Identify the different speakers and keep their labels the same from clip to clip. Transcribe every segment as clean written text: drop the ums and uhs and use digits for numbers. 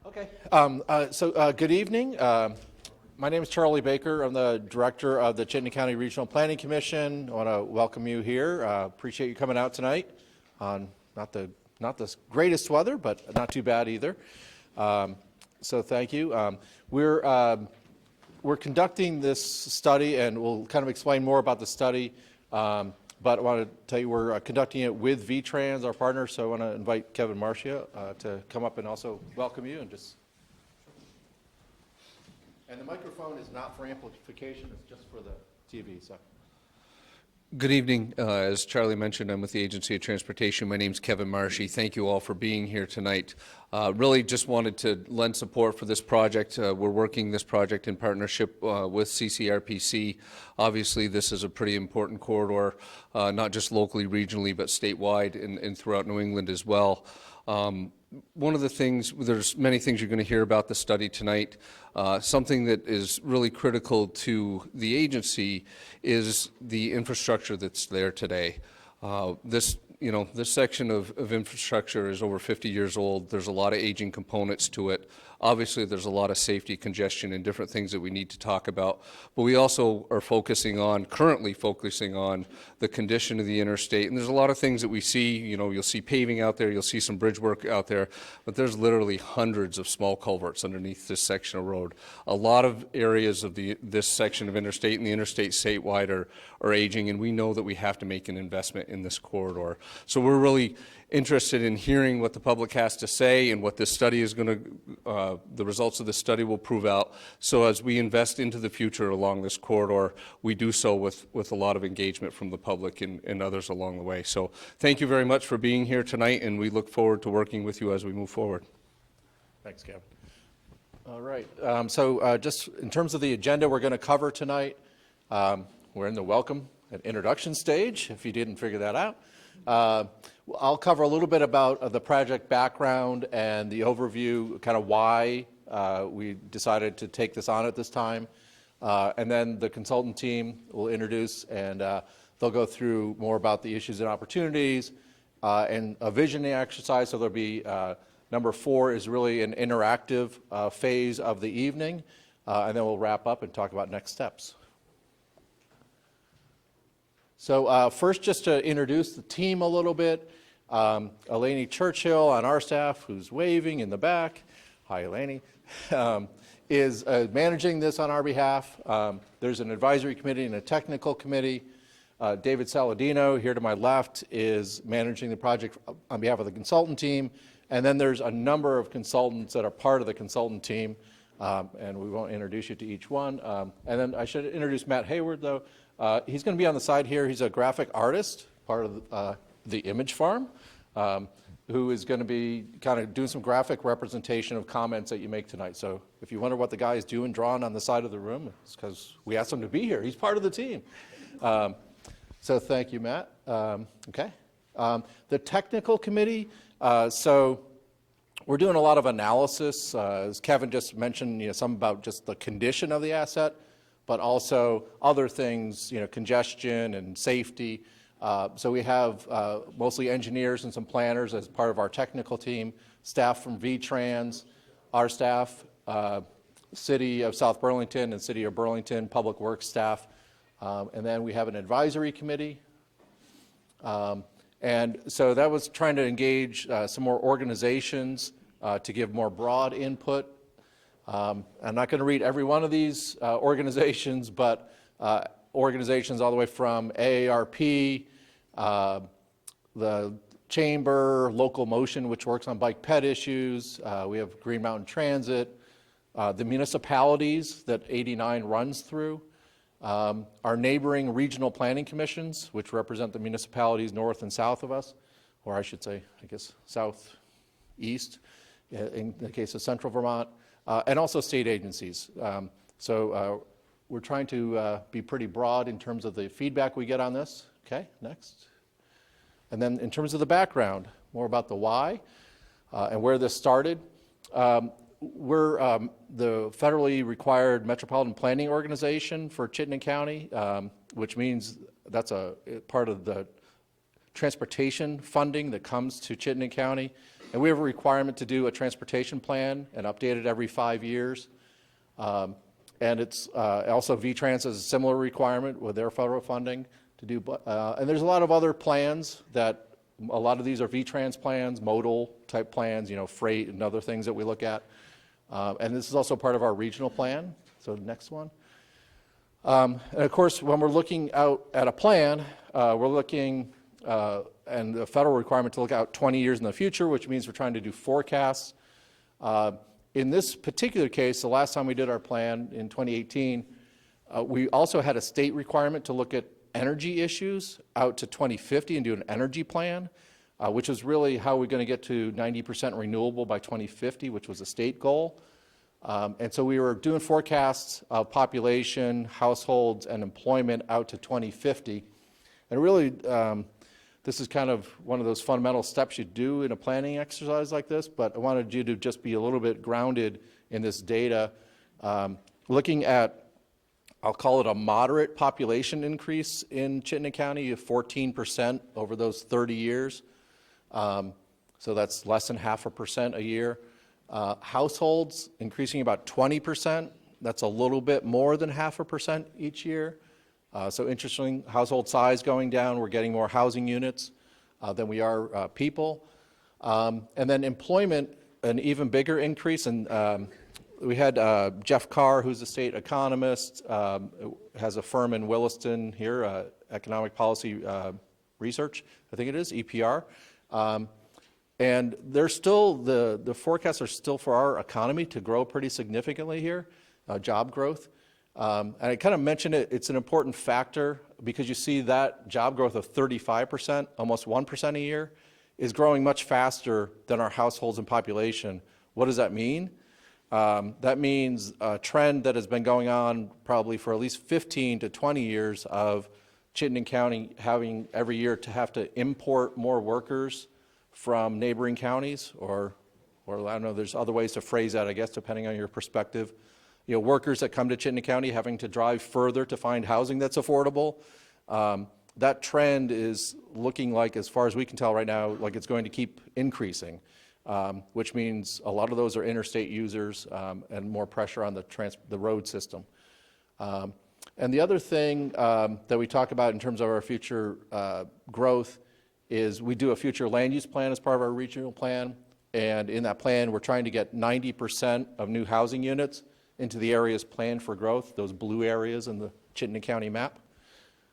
Speaker 1: Okay. Good evening. My name is Charlie Baker. I'm the director of the Chinna County Regional Planning Commission. I want to welcome you here. Appreciate you coming out tonight on not the greatest weather, but not too bad either. So thank you. We're conducting this study, and we'll kind of explain more about the study. But I want to tell you we're conducting it with VTrans, our partner, so I want to invite Kevin Marcia to come up and also welcome you. And the microphone is not for amplification, it's just for the TV. So.
Speaker 2: Good evening. As Charlie mentioned, I'm with the Agency of Transportation. My name's Kevin Marshy. Thank you all for being here tonight. Really just wanted to lend support for this project. We're working this project in partnership with CCRPC. Obviously, this is a pretty important corridor, not just locally, regionally, but statewide and throughout New England as well. One of the things, there's many things you're going to hear about the study tonight. Something that is really critical to the agency is the infrastructure that's there today. This section of infrastructure is over 50 years old. There's a lot of aging components to it. Obviously, there's a lot of safety, congestion, and different things that we need to talk about. But we also are currently focusing on the condition of the interstate. And there's a lot of things that we see. You'll see paving out there, you'll see some bridge work out there, but there's literally hundreds of small culverts underneath this section of road. A lot of areas of this section of interstate and the interstate statewide are aging, and we know that we have to make an investment in this corridor. So we're really interested in hearing what the public has to say and what this study is going to, the results of this study will prove out. So as we invest into the future along this corridor, we do so with a lot of engagement from the public and others along the way. So thank you very much for being here tonight, and we look forward to working with you as we move forward.
Speaker 1: Thanks, Kevin. All right. Just in terms of the agenda we're going to cover tonight, we're in the welcome and introduction stage, if you didn't figure that out. I'll cover a little bit about the project background and the overview, kind of why we decided to take this on at this time. And then the consultant team will introduce, and they'll go through more about the issues and opportunities and a visioning exercise. So there'll be number 4 is really an interactive phase of the evening, and then we'll wrap up and talk about next steps. So first, just to introduce the team a little bit, Eleni Churchill on our staff, who's waving in the back, hi Eleni, is managing this on our behalf. There's an advisory committee and a technical committee. David Saladino, here to my left, is managing the project on behalf of the consultant team. And then there's a number of consultants that are part of the consultant team, and we won't introduce you to each one. And then I should introduce Matt Hayward, though. He's going to be on the side here. He's a graphic artist, part of the Image Farm, who is going to be kind of doing some graphic representation of comments that you make tonight. So if you wonder what the guy is doing, drawing on the side of the room, it's because we asked him to be here. He's part of the team. So thank you, Matt. Okay. The technical committee, so we're doing a lot of analysis. As Kevin just mentioned, some about just the condition of the asset, but also other things, congestion and safety. So we have mostly engineers and some planners as part of our technical team, staff from VTrans, our staff, City of South Burlington and City of Burlington Public Works staff, and then we have an advisory committee. And so that was trying to engage some more organizations to give more broad input. I'm not going to read every one of these organizations, but organizations all the way from AARP, the Chamber, Local Motion, which works on bike ped issues. We have Green Mountain Transit, the municipalities that I-89 runs through, our neighboring regional planning commissions, which represent the municipalities north and south of us, or I should say, I guess, southeast in the case of Central Vermont. And also state agencies. So we're trying to be pretty broad in terms of the feedback we get on this. Okay, next. And then in terms of the background, more about the why and where this started. We're the federally required metropolitan planning organization for Chittenden County, which means that's a part of the transportation funding that comes to Chittenden County, and we have a requirement to do a transportation plan and update it every 5 years. And it's also VTrans has a similar requirement with their federal funding to do, and there's a lot of other plans that, a lot of these are VTrans plans, modal type plans, freight and other things that we look at. And this is also part of our regional plan. So next one. And of course, when we're looking out at a plan, we're looking, and the federal requirement to look out 20 years in the future, which means we're trying to do forecasts. In this particular case, the last time we did our plan in 2018, we also had a state requirement to look at energy issues out to 2050 and do an energy plan, which is really how we're going to get to 90% renewable by 2050, which was a state goal. And so we were doing forecasts of population, households, and employment out to 2050. And really, this is kind of one of those fundamental steps you do in a planning exercise like this, but I wanted you to just be a little bit grounded in this data, looking at, I'll call it a moderate population increase in Chittenden County of 14% over those 30 years. So that's less than 0.5% a year. Households increasing about 20%. That's a little bit more than 0.5% each year. So interesting, household size going down. We're getting more housing units than we are people. And then employment, an even bigger increase. And we had Jeff Carr, who's a state economist, has a firm in Williston here, Economic Policy Research, I think it is, EPR. And there's still, the forecasts are still for our economy to grow pretty significantly here, job growth. And I kind of mentioned it, it's an important factor because you see that job growth of 35%, almost 1% a year, is growing much faster than our households and population. What does that mean? That means a trend that has been going on probably for at least 15 to 20 years of Chittenden County having every year to have to import more workers from neighboring counties, or I don't know, there's other ways to phrase that, I guess, depending on your perspective. Workers that come to Chittenden County having to drive further to find housing that's affordable. That trend is looking like, as far as we can tell right now, like it's going to keep increasing, which means a lot of those are interstate users and more pressure on the road system. And the other thing that we talk about in terms of our future growth is we do a future land use plan as part of our regional plan. And in that plan, we're trying to get 90% of new housing units into the areas planned for growth, those blue areas in the Chittenden County map.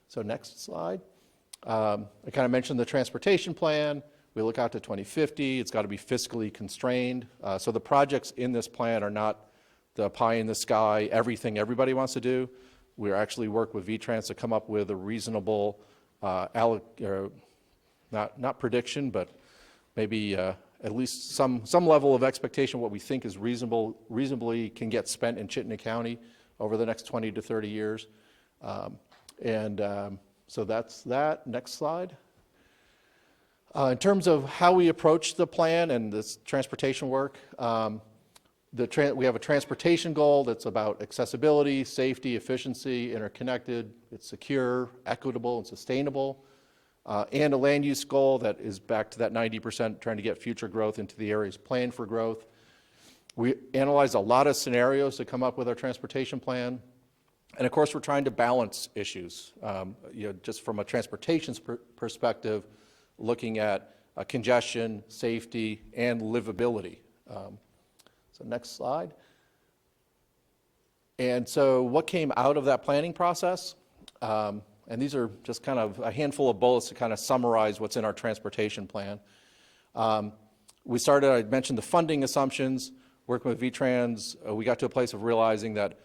Speaker 1: So next slide. I kind of mentioned the transportation plan. We look out to 2050. It's got to be fiscally constrained. So the projects in this plan are not the pie in the sky, everything everybody wants to do. We actually work with VTrans to come up with a reasonable, not prediction, but maybe at least some level of expectation what we think is reasonably can get spent in Chittenden County over the next 20 to 30 years. So that's that. Next slide. In terms of how we approach the plan and this transportation work, we have a transportation goal that's about accessibility, safety, efficiency, interconnected, it's secure, equitable, and sustainable. And a land use goal that is back to that 90%, trying to get future growth into the areas planned for growth. We analyze a lot of scenarios to come up with our transportation plan. And of course, we're trying to balance issues, just from a transportation perspective, looking at congestion, safety, and livability. So next slide. And so what came out of that planning process? And these are just kind of a handful of bullets to kind of summarize what's in our transportation plan. We started, I mentioned the funding assumptions, working with VTrans. We got to a place of realizing that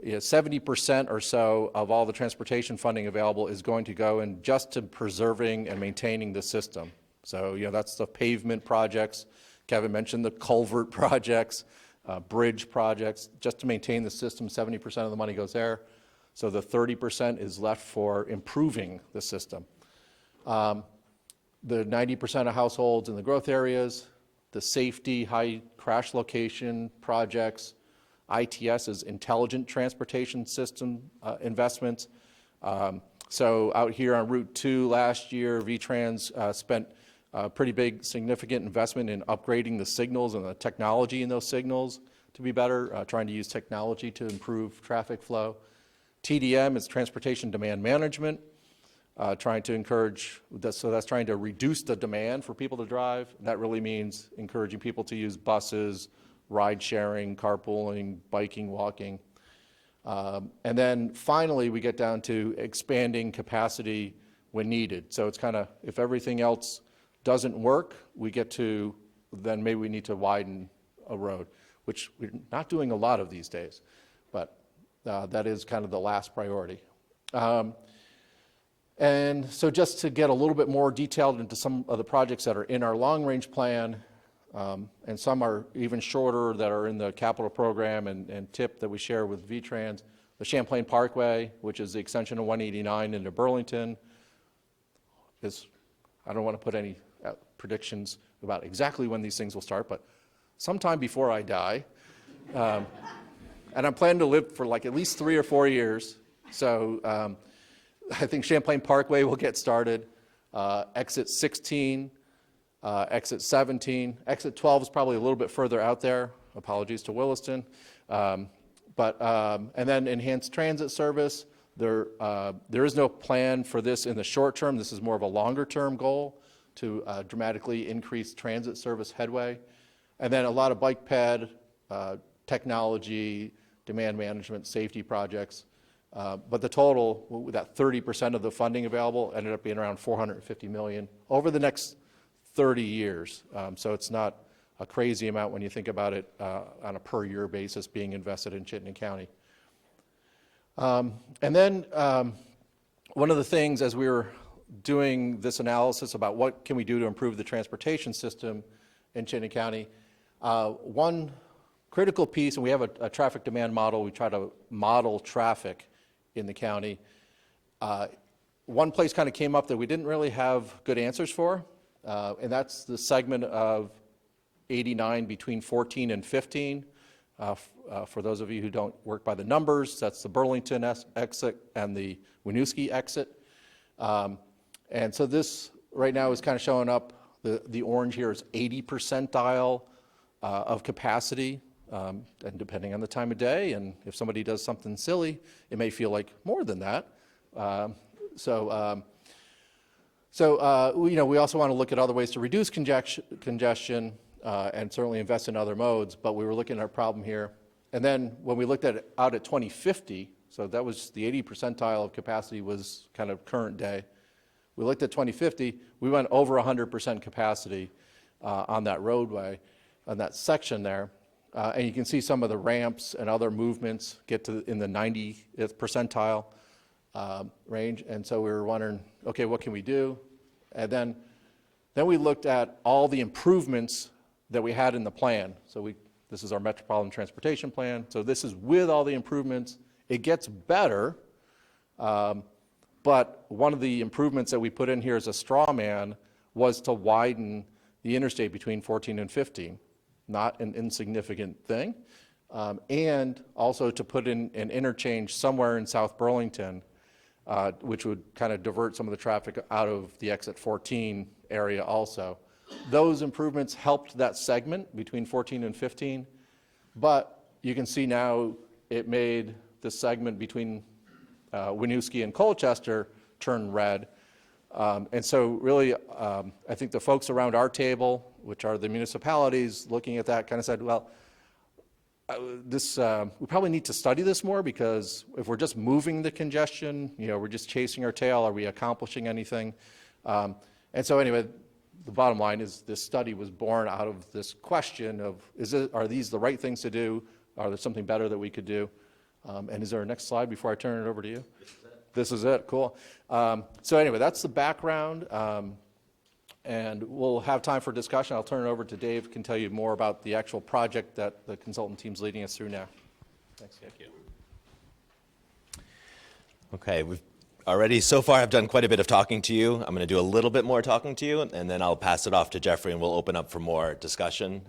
Speaker 1: 70% or so of all the transportation funding available is going to go in just to preserving and maintaining the system. So, that's the pavement projects. Kevin mentioned the culvert projects, bridge projects. Just to maintain the system, 70% of the money goes there. So the 30% is left for improving the system. The 90% of households in the growth areas, the safety, high crash location projects, ITS is intelligent transportation system investments, So out here on Route 2 last year, V-Trans spent a pretty big, significant investment in upgrading the signals and the technology in those signals to be better, trying to use technology to improve traffic flow. TDM is Transportation Demand Management, trying to encourage, so that's trying to reduce the demand for people to drive. That really means encouraging people to use buses, ride sharing, carpooling, biking, walking. And then finally, we get down to expanding capacity when needed. So it's kind of, if everything else doesn't work, we get to, then maybe we need to widen a road, which we're not doing a lot of these days, but that is kind of the last priority. And so just to get a little bit more detailed into some of the projects that are in our long-range plan, and some are even shorter that are in the capital program and TIP that we share with V-Trans. The Champlain Parkway, which is the extension of 189 into Burlington, is, I don't want to put any predictions about exactly when these things will start, but sometime before I die. And I'm planning to live for like at least 3 or 4 years. So I think Champlain Parkway will get started. Exit 16, exit 17. Exit 12 is probably a little bit further out there. Apologies to Williston. And then enhanced transit service. There is no plan for this in the short term. This is more of a longer term goal to dramatically increase transit service headway. And then a lot of bike ped, technology, demand management, safety projects. But the total, with that 30% of the funding available, ended up being around $450 million over the next 30 years. So it's not a crazy amount when you think about it on a per year basis being invested in Chittenden County. And then one of the things as we were doing this analysis about what can we do to improve the transportation system in Chittenden County, one critical piece, and we have a traffic demand model, we try to model traffic in the county. One place kind of came up that we didn't really have good answers for, and that's the segment of 89 between 14 and 15. For those of you who don't work by the numbers, that's the Burlington exit and the Winooski exit. And so this right now is kind of showing up, the orange here is 80 percentile of capacity, and depending on the time of day, and if somebody does something silly, it may feel like more than that. We also want to look at other ways to reduce congestion and certainly invest in other modes, but we were looking at our problem here. And then when we looked at it out at 2050, so that was the 80 percentile of capacity was kind of current day. We looked at 2050, we went over 100% capacity on that roadway, on that section there. And you can see some of the ramps and other movements get to in the 90th percentile range. And so we were wondering, okay, what can we do? And then we looked at all the improvements that we had in the plan. So this is our Metropolitan Transportation Plan. So this is with all the improvements. It gets better, but one of the improvements that we put in here as a straw man was to widen the interstate between 14 and 15. Not an insignificant thing, and also to put in an interchange somewhere in South Burlington, which would kind of divert some of the traffic out of the exit 14 area also. Those improvements helped that segment between 14 and 15, but you can see now it made the segment between Winooski and Colchester turn red. And so really, I think the folks around our table, which are the municipalities, looking at that kind of said, well, we probably need to study this more, because if we're just moving the congestion, we're just chasing our tail, are we accomplishing anything? And so anyway, the bottom line is this study was born out of this question of, are these the right things to do? Are there something better that we could do? And is there a next slide before I turn it over to you? This is it, cool. So anyway, that's the background, and we'll have time for discussion. I'll turn it over to Dave, can tell you more about the actual project that the consultant team's leading us through now. Thanks.
Speaker 3: Thank you. Okay, we've already so far have done quite a bit of talking to you. I'm going to do a little bit more talking to you, and then I'll pass it off to Jeffrey, and we'll open up for more discussion.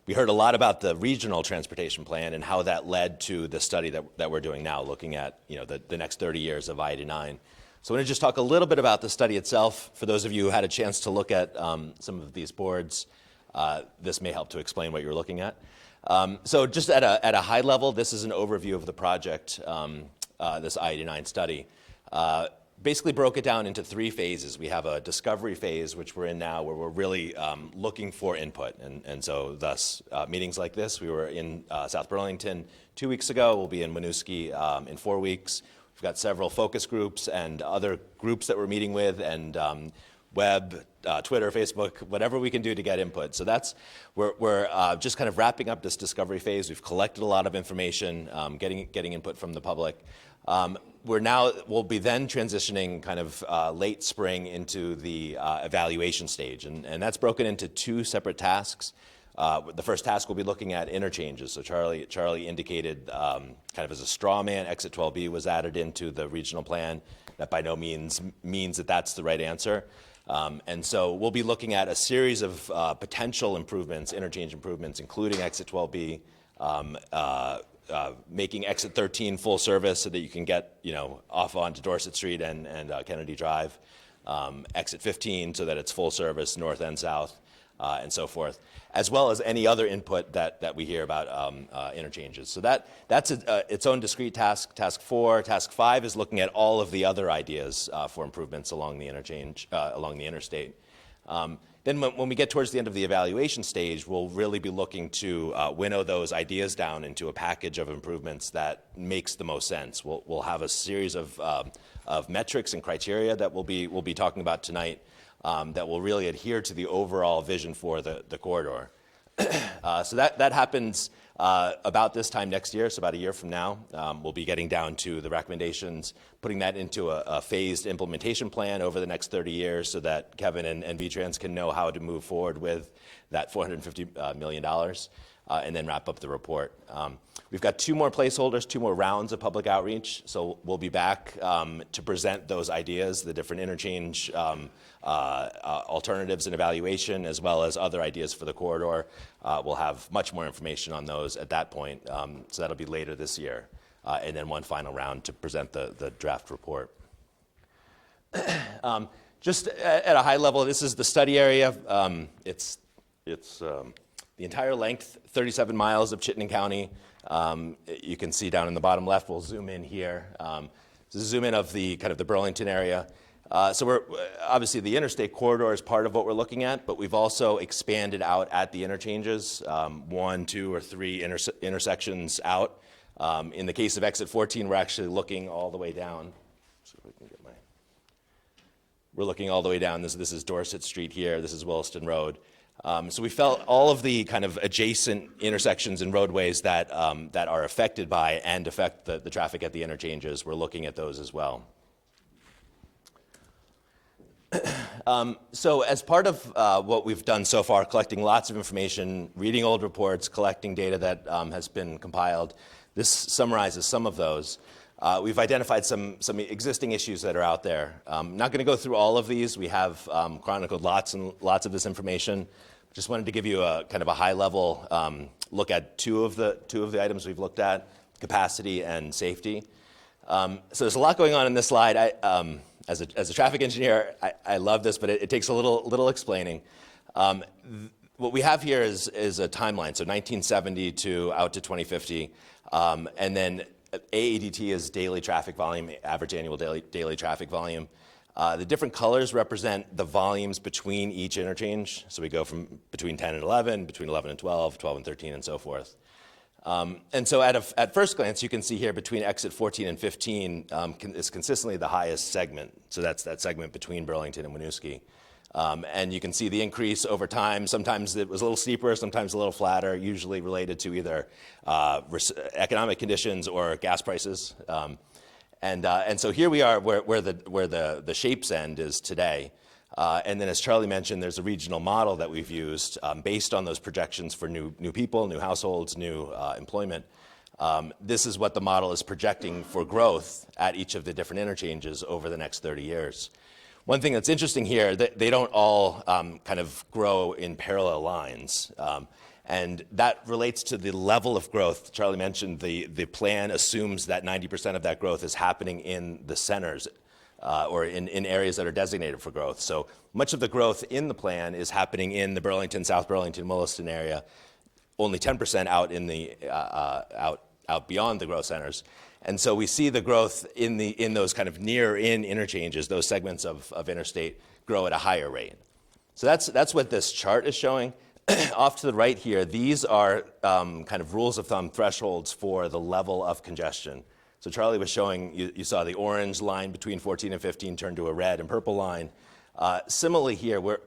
Speaker 3: We heard a lot about the regional transportation plan and how that led to the study that we're doing now, looking at the next 30 years of I-89. So I want to just talk a little bit about the study itself. For those of you who had a chance to look at some of these boards, this may help to explain what you're looking at. So just at a high level, this is an overview of the project, this I-89 study. Basically broke it down into 3 phases. We have a discovery phase, which we're in now, where we're really looking for input. And so thus, meetings like this, we were in South Burlington 2 weeks ago. We'll be in Winooski in 4 weeks. We've got several focus groups and other groups that we're meeting with, and web, Twitter, Facebook, whatever we can do to get input. So we're just kind of wrapping up this discovery phase. We've collected a lot of information, getting input from the public. We'll be then transitioning kind of late spring into the evaluation stage, and that's broken into 2 separate tasks. The first task will be looking at interchanges. So Charlie indicated kind of as a straw man, exit 12B was added into the regional plan. That by no means means that that's the right answer. And so we'll be looking at a series of potential improvements, interchange improvements, including exit 12B, making exit 13 full service so that you can get off onto Dorset Street and Kennedy Drive, exit 15 so that it's full service north and south, and so forth, as well as any other input that we hear about interchanges. So that's its own discrete task. Task 4. Task 5 is looking at all of the other ideas for improvements along the interchange, along the interstate. Then when we get towards the end of the evaluation stage, we'll really be looking to winnow those ideas down into a package of improvements that makes the most sense. We'll have a series of metrics and criteria that we'll be talking about tonight that will really adhere to the overall vision for the corridor. So that happens about this time next year, so about a year from now. We'll be getting down to the recommendations, putting that into a phased implementation plan over the next 30 years so that Kevin and VTrans can know how to move forward with that $450 million and then wrap up the report. We've got 2 more placeholders, 2 more rounds of public outreach, so we'll be back to present those ideas, the different interchange alternatives and evaluation, as well as other ideas for the corridor. We'll have much more information on those at that point, so that'll be later this year. And then one final round to present the draft report. Just at a high level, this is the study area. It's the entire length, 37 miles of Chittenden County. You can see down in the bottom left, we'll zoom in here. This is a zoom in of the kind of the Burlington area. So we're obviously the interstate corridor is part of what we're looking at, but we've also expanded out at the interchanges, 1, 2, or 3 intersections out. In the case of exit 14, we're actually looking all the way down. So if I can get we're looking all the way down. This is Dorset Street here. This is Williston Road. So we felt all of the kind of adjacent intersections and roadways that are affected by and affect the traffic at the interchanges. We're looking at those as well. So as part of what we've done so far, collecting lots of information, reading old reports, collecting data that has been compiled, this summarizes some of those. We've identified some existing issues that are out there. I'm not going to go through all of these. We have chronicled lots and lots of this information. Just wanted to give you a kind of a high-level look at two of the items we've looked at: capacity and safety. So there's a lot going on in this slide. As a traffic engineer, I love this, but it takes a little explaining. What we have here is a timeline, so 1970 out to 2050, and then AADT is daily traffic volume, average annual daily traffic volume. The different colors represent the volumes between each interchange. So we go from between 10 and 11, between 11 and 12, 12 and 13, and so forth. And so at first glance, you can see here between exit 14 and 15 is consistently the highest segment. So that's that segment between Burlington and Winooski. And you can see the increase over time. Sometimes it was a little steeper, sometimes a little flatter, usually related to either economic conditions or gas prices. And so here we are where the shapes end is today. And then as Charlie mentioned, there's a regional model that we've used based on those projections for new people, new households, new employment. This is what the model is projecting for growth at each of the different interchanges over the next 30 years. One thing that's interesting here, they don't all kind of grow in parallel lines. And that relates to the level of growth. Charlie mentioned the plan assumes that 90% of that growth is happening in the centers. or in areas that are designated for growth. So much of the growth in the plan is happening in the Burlington, South Burlington, Williston area, only 10% out in the out beyond the growth centers. And so we see the growth in those kind of near-in interchanges, those segments of interstate, grow at a higher rate. So that's what this chart is showing. Off to the right here, these are kind of rules of thumb thresholds for the level of congestion. So Charlie was showing, you saw the orange line between 14 and 15 turn to a red and purple line. Similarly here,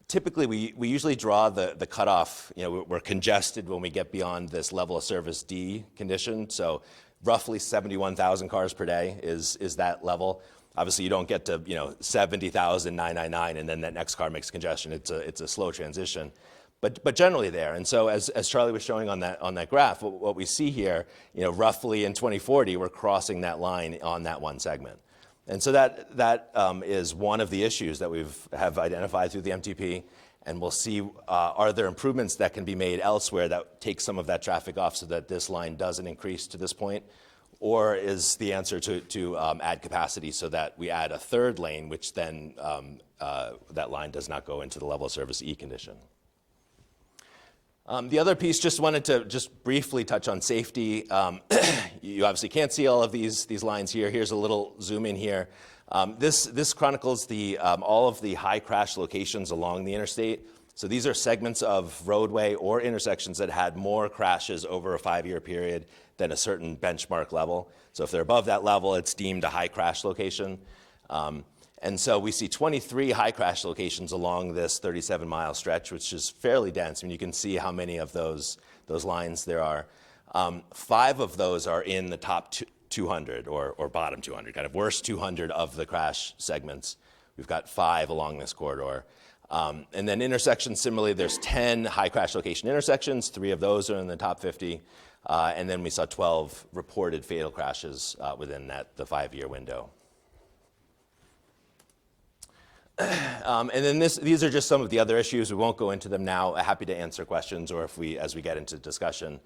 Speaker 3: typically we usually draw the cutoff, we're congested when we get beyond this level of service D condition. So roughly 71,000 cars per day is that level. Obviously you don't get to 70,999 and then that next car makes congestion. It's a slow transition. But generally there, and so as Charlie was showing on that graph, what we see here, roughly in 2040, we're crossing that line on that one segment, and so that is one of the issues that have identified through the MTP, and we'll see are there improvements that can be made elsewhere that take some of that traffic off so that this line doesn't increase to this point, or is the answer to add capacity so that we add a third lane, which then that line does not go into the level of service E condition. The other piece, just wanted to just briefly touch on safety. You obviously can't see all of these lines here. Here's a little zoom in here. This chronicles all of the high crash locations along the interstate. So these are segments of roadway or intersections that had more crashes over a 5-year period than a certain benchmark level. So if they're above that level, it's deemed a high crash location. And so we see 23 high crash locations along this 37-mile stretch, which is fairly dense. I mean, you can see how many of those lines there are. 5 of those are in the top 200 or bottom 200, kind of worst 200 of the crash segments. We've got 5 along this corridor. And then intersections, similarly, there's 10 high crash location intersections. 3 of those are in the top 50. And then we saw 12 reported fatal crashes within the 5-year window. And then these are just some of the other issues. We won't go into them now. Happy to answer questions, or as we get into discussion.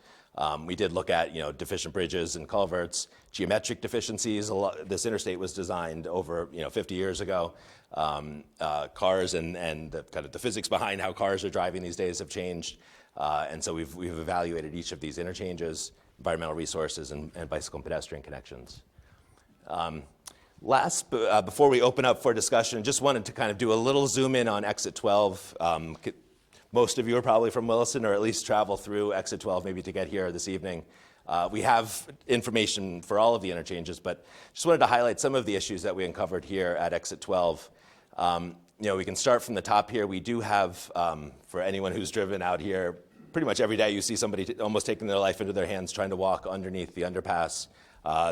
Speaker 3: We did look at deficient bridges and culverts, geometric deficiencies. This interstate was designed over 50 years ago. Cars and the kind of the physics behind how cars are driving these days have changed, and so we've evaluated each of these interchanges, environmental resources, and bicycle and pedestrian connections. Before we open up for discussion, just wanted to kind of do a little zoom in on exit 12. Most of you are probably from Williston, or at least travel through exit 12 maybe to get here this evening. We have information for all of the interchanges, but just wanted to highlight some of the issues that we uncovered here at exit 12. We can start from the top here. We do have, for anyone who's driven out here, pretty much every day you see somebody almost taking their life into their hands trying to walk underneath the underpass.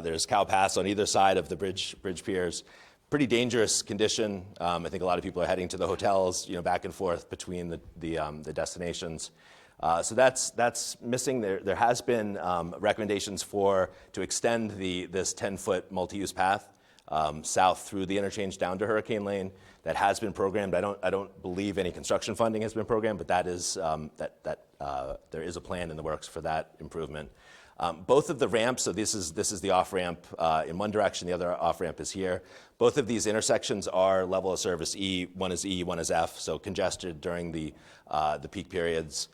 Speaker 3: There's cow paths on either side of the bridge piers. Pretty dangerous condition. I think a lot of people are heading to the hotels, back and forth between the destinations. So that's missing. There has been recommendations to extend this 10-foot multi-use path south through the interchange down to Hurricane Lane. That has been programmed. I don't believe any construction funding has been programmed, but that is there is a plan in the works for that improvement. Both of the ramps, so this is the off-ramp in one direction, the other off-ramp is here. Both of these intersections are level of service E. One is E, one is F, so congested during the peak periods.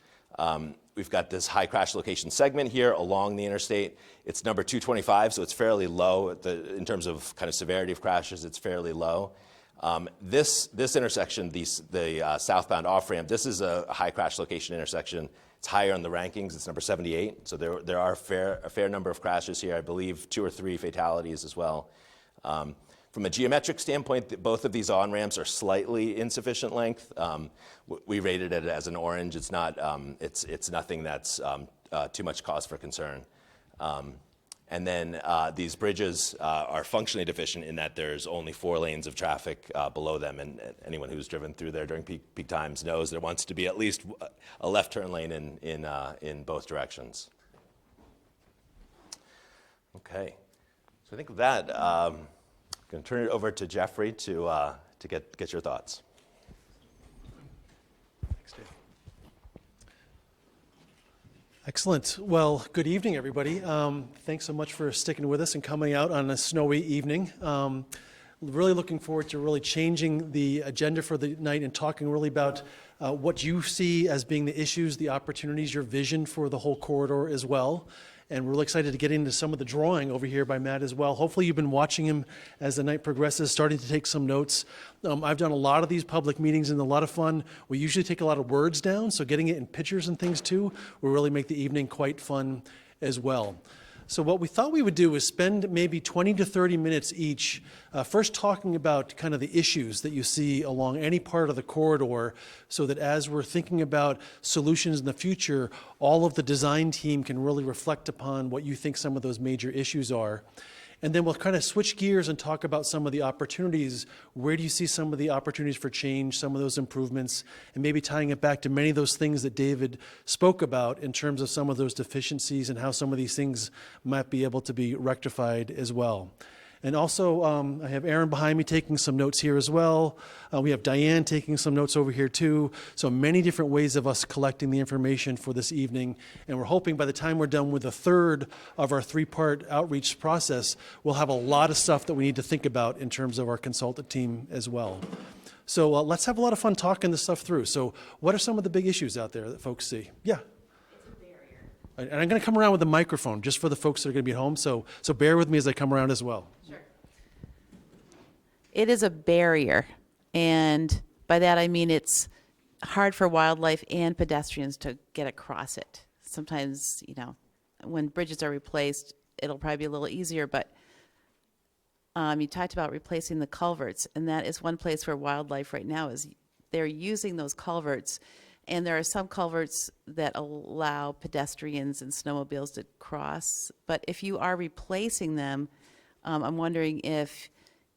Speaker 3: We've got this high crash location segment here along the interstate. It's number 225, so it's fairly low. In terms of kind of severity of crashes, it's fairly low. This intersection, the southbound off-ramp, this is a high crash location intersection. It's higher on the rankings. It's number 78. So there are a fair number of crashes here. I believe 2 or 3 fatalities as well. From a geometric standpoint, both of these on-ramps are slightly insufficient length. We rated it as an orange. It's not. It's nothing that's too much cause for concern. And then these bridges are functionally deficient in that there's only 4 lanes of traffic below them, and anyone who's driven through there during peak times knows there wants to be at least a left turn lane in both directions. Okay, so I think with that, I'm going to turn it over to Jeffrey to get your thoughts.
Speaker 4: Excellent. Well, good evening, everybody. Thanks so much for sticking with us and coming out on a snowy evening. really looking forward to really changing the agenda for the night and talking really about what you see as being the issues, the opportunities, your vision for the whole corridor as well. And we're really excited to get into some of the drawing over here by Matt as well. Hopefully you've been watching him as the night progresses, starting to take some notes. I've done a lot of these public meetings and a lot of fun. We usually take a lot of words down, so getting it in pictures and things too will really make the evening quite fun as well. So what we thought we would do is spend maybe 20 to 30 minutes each, first talking about kind of the issues that you see along any part of the corridor, so that as we're thinking about solutions in the future, all of the design team can really reflect upon what you think some of those major issues are. And then we'll kind of switch gears and talk about some of the opportunities. Where do you see some of the opportunities for change, some of those improvements, and maybe tying it back to many of those things that David spoke about in terms of some of those deficiencies and how some of these things might be able to be rectified as well. And also, I have Aaron behind me taking some notes here as well. We have Diane taking some notes over here too. So many different ways of us collecting the information for this evening. And we're hoping by the time we're done with a third of our three-part outreach process, we'll have a lot of stuff that we need to think about in terms of our consultant team as well. So let's have a lot of fun talking this stuff through. So what are some of the big issues out there that folks see? Yeah. And I'm going to come around with the microphone just for the folks that are going to be at home. So bear with me as I come around as well.
Speaker 5: Sure. It is a barrier, and by that I mean it's hard for wildlife and pedestrians to get across it. Sometimes, you know, when bridges are replaced, it'll probably be a little easier, but you talked about replacing the culverts, and that is one place where wildlife right now is, they're using those culverts. And there are some culverts that allow pedestrians and snowmobiles to cross. But if you are replacing them, I'm wondering if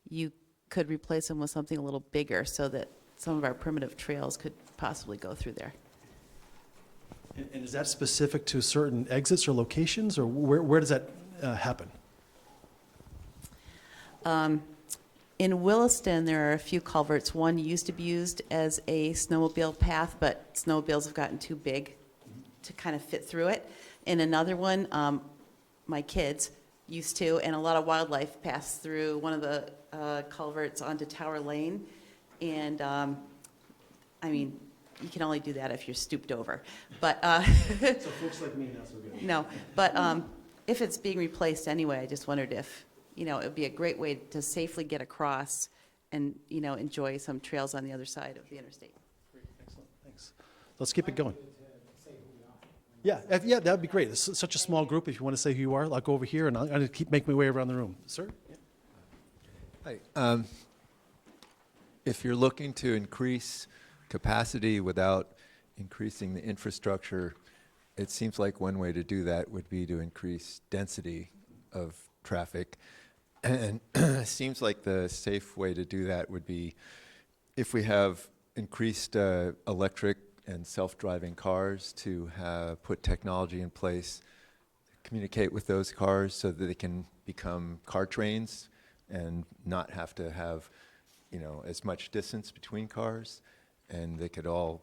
Speaker 5: you could replace them with something a little bigger so that some of our primitive trails could possibly go through there.
Speaker 4: And is that specific to certain exits or locations, or where does that happen?
Speaker 5: In Williston, there are a few culverts. One used to be used as a snowmobile path, but snowmobiles have gotten too big to kind of fit through it. In another one, my kids used to, and a lot of wildlife passed through one of the culverts onto Tower Lane. And I mean, you can only do that if you're stooped over. But
Speaker 4: So folks like me, not so good.
Speaker 5: no, but if it's being replaced anyway, I just wondered if, you know, it would be a great way to safely get across and, you know, enjoy some trails on the other side of the interstate.
Speaker 4: Great, excellent, thanks. Let's keep it going. Yeah, yeah, that would be great. It's such a small group. If you want to say who you are, I'll go over here, and I'm going to keep making my way around the room. Sir? Yeah.
Speaker 6: Hi. If you're looking to increase capacity without increasing the infrastructure, it seems like one way to do that would be to increase density of traffic. And it seems like the safe way to do that would be if we have increased electric and self-driving cars to put technology in place, communicate with those cars so that they can become car trains and not have to have, you know, as much distance between cars, and they could all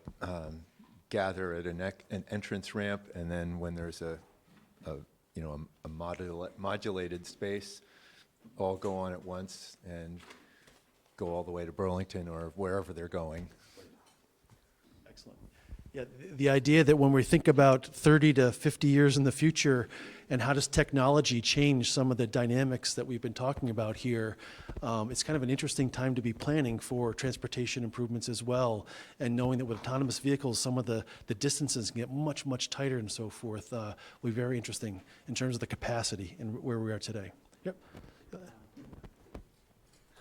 Speaker 6: gather at an entrance ramp, and then when there's a modulated space, all go on at once and go all the way to Burlington or wherever they're going.
Speaker 4: Excellent. Yeah, the idea that when we think about 30 to 50 years in the future and how does technology change some of the dynamics that we've been talking about here, it's kind of an interesting time to be planning for transportation improvements as well, and knowing that with autonomous vehicles, some of the distances can get much, much tighter and so forth will be very interesting in terms of the capacity and where we are today. Yep.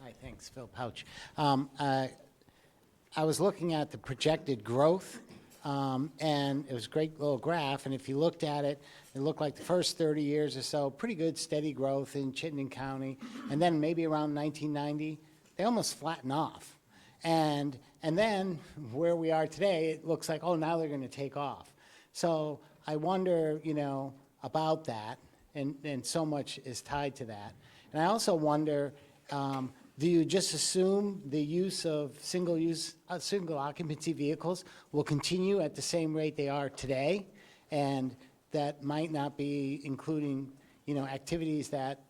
Speaker 7: Hi, thanks, Phil Pouch. I was looking at the projected growth, and it was a great little graph, and if you looked at it, it looked like the first 30 years or so, pretty good steady growth in Chittenden County, and then maybe around 1990, they almost flatten off. And then where we are today, it looks like, oh, now they're going to take off. So I wonder, you know, about that, and so much is tied to that. And I also wonder, do you just assume the use of single occupancy vehicles will continue at the same rate they are today, and that might not be including, you know, activities that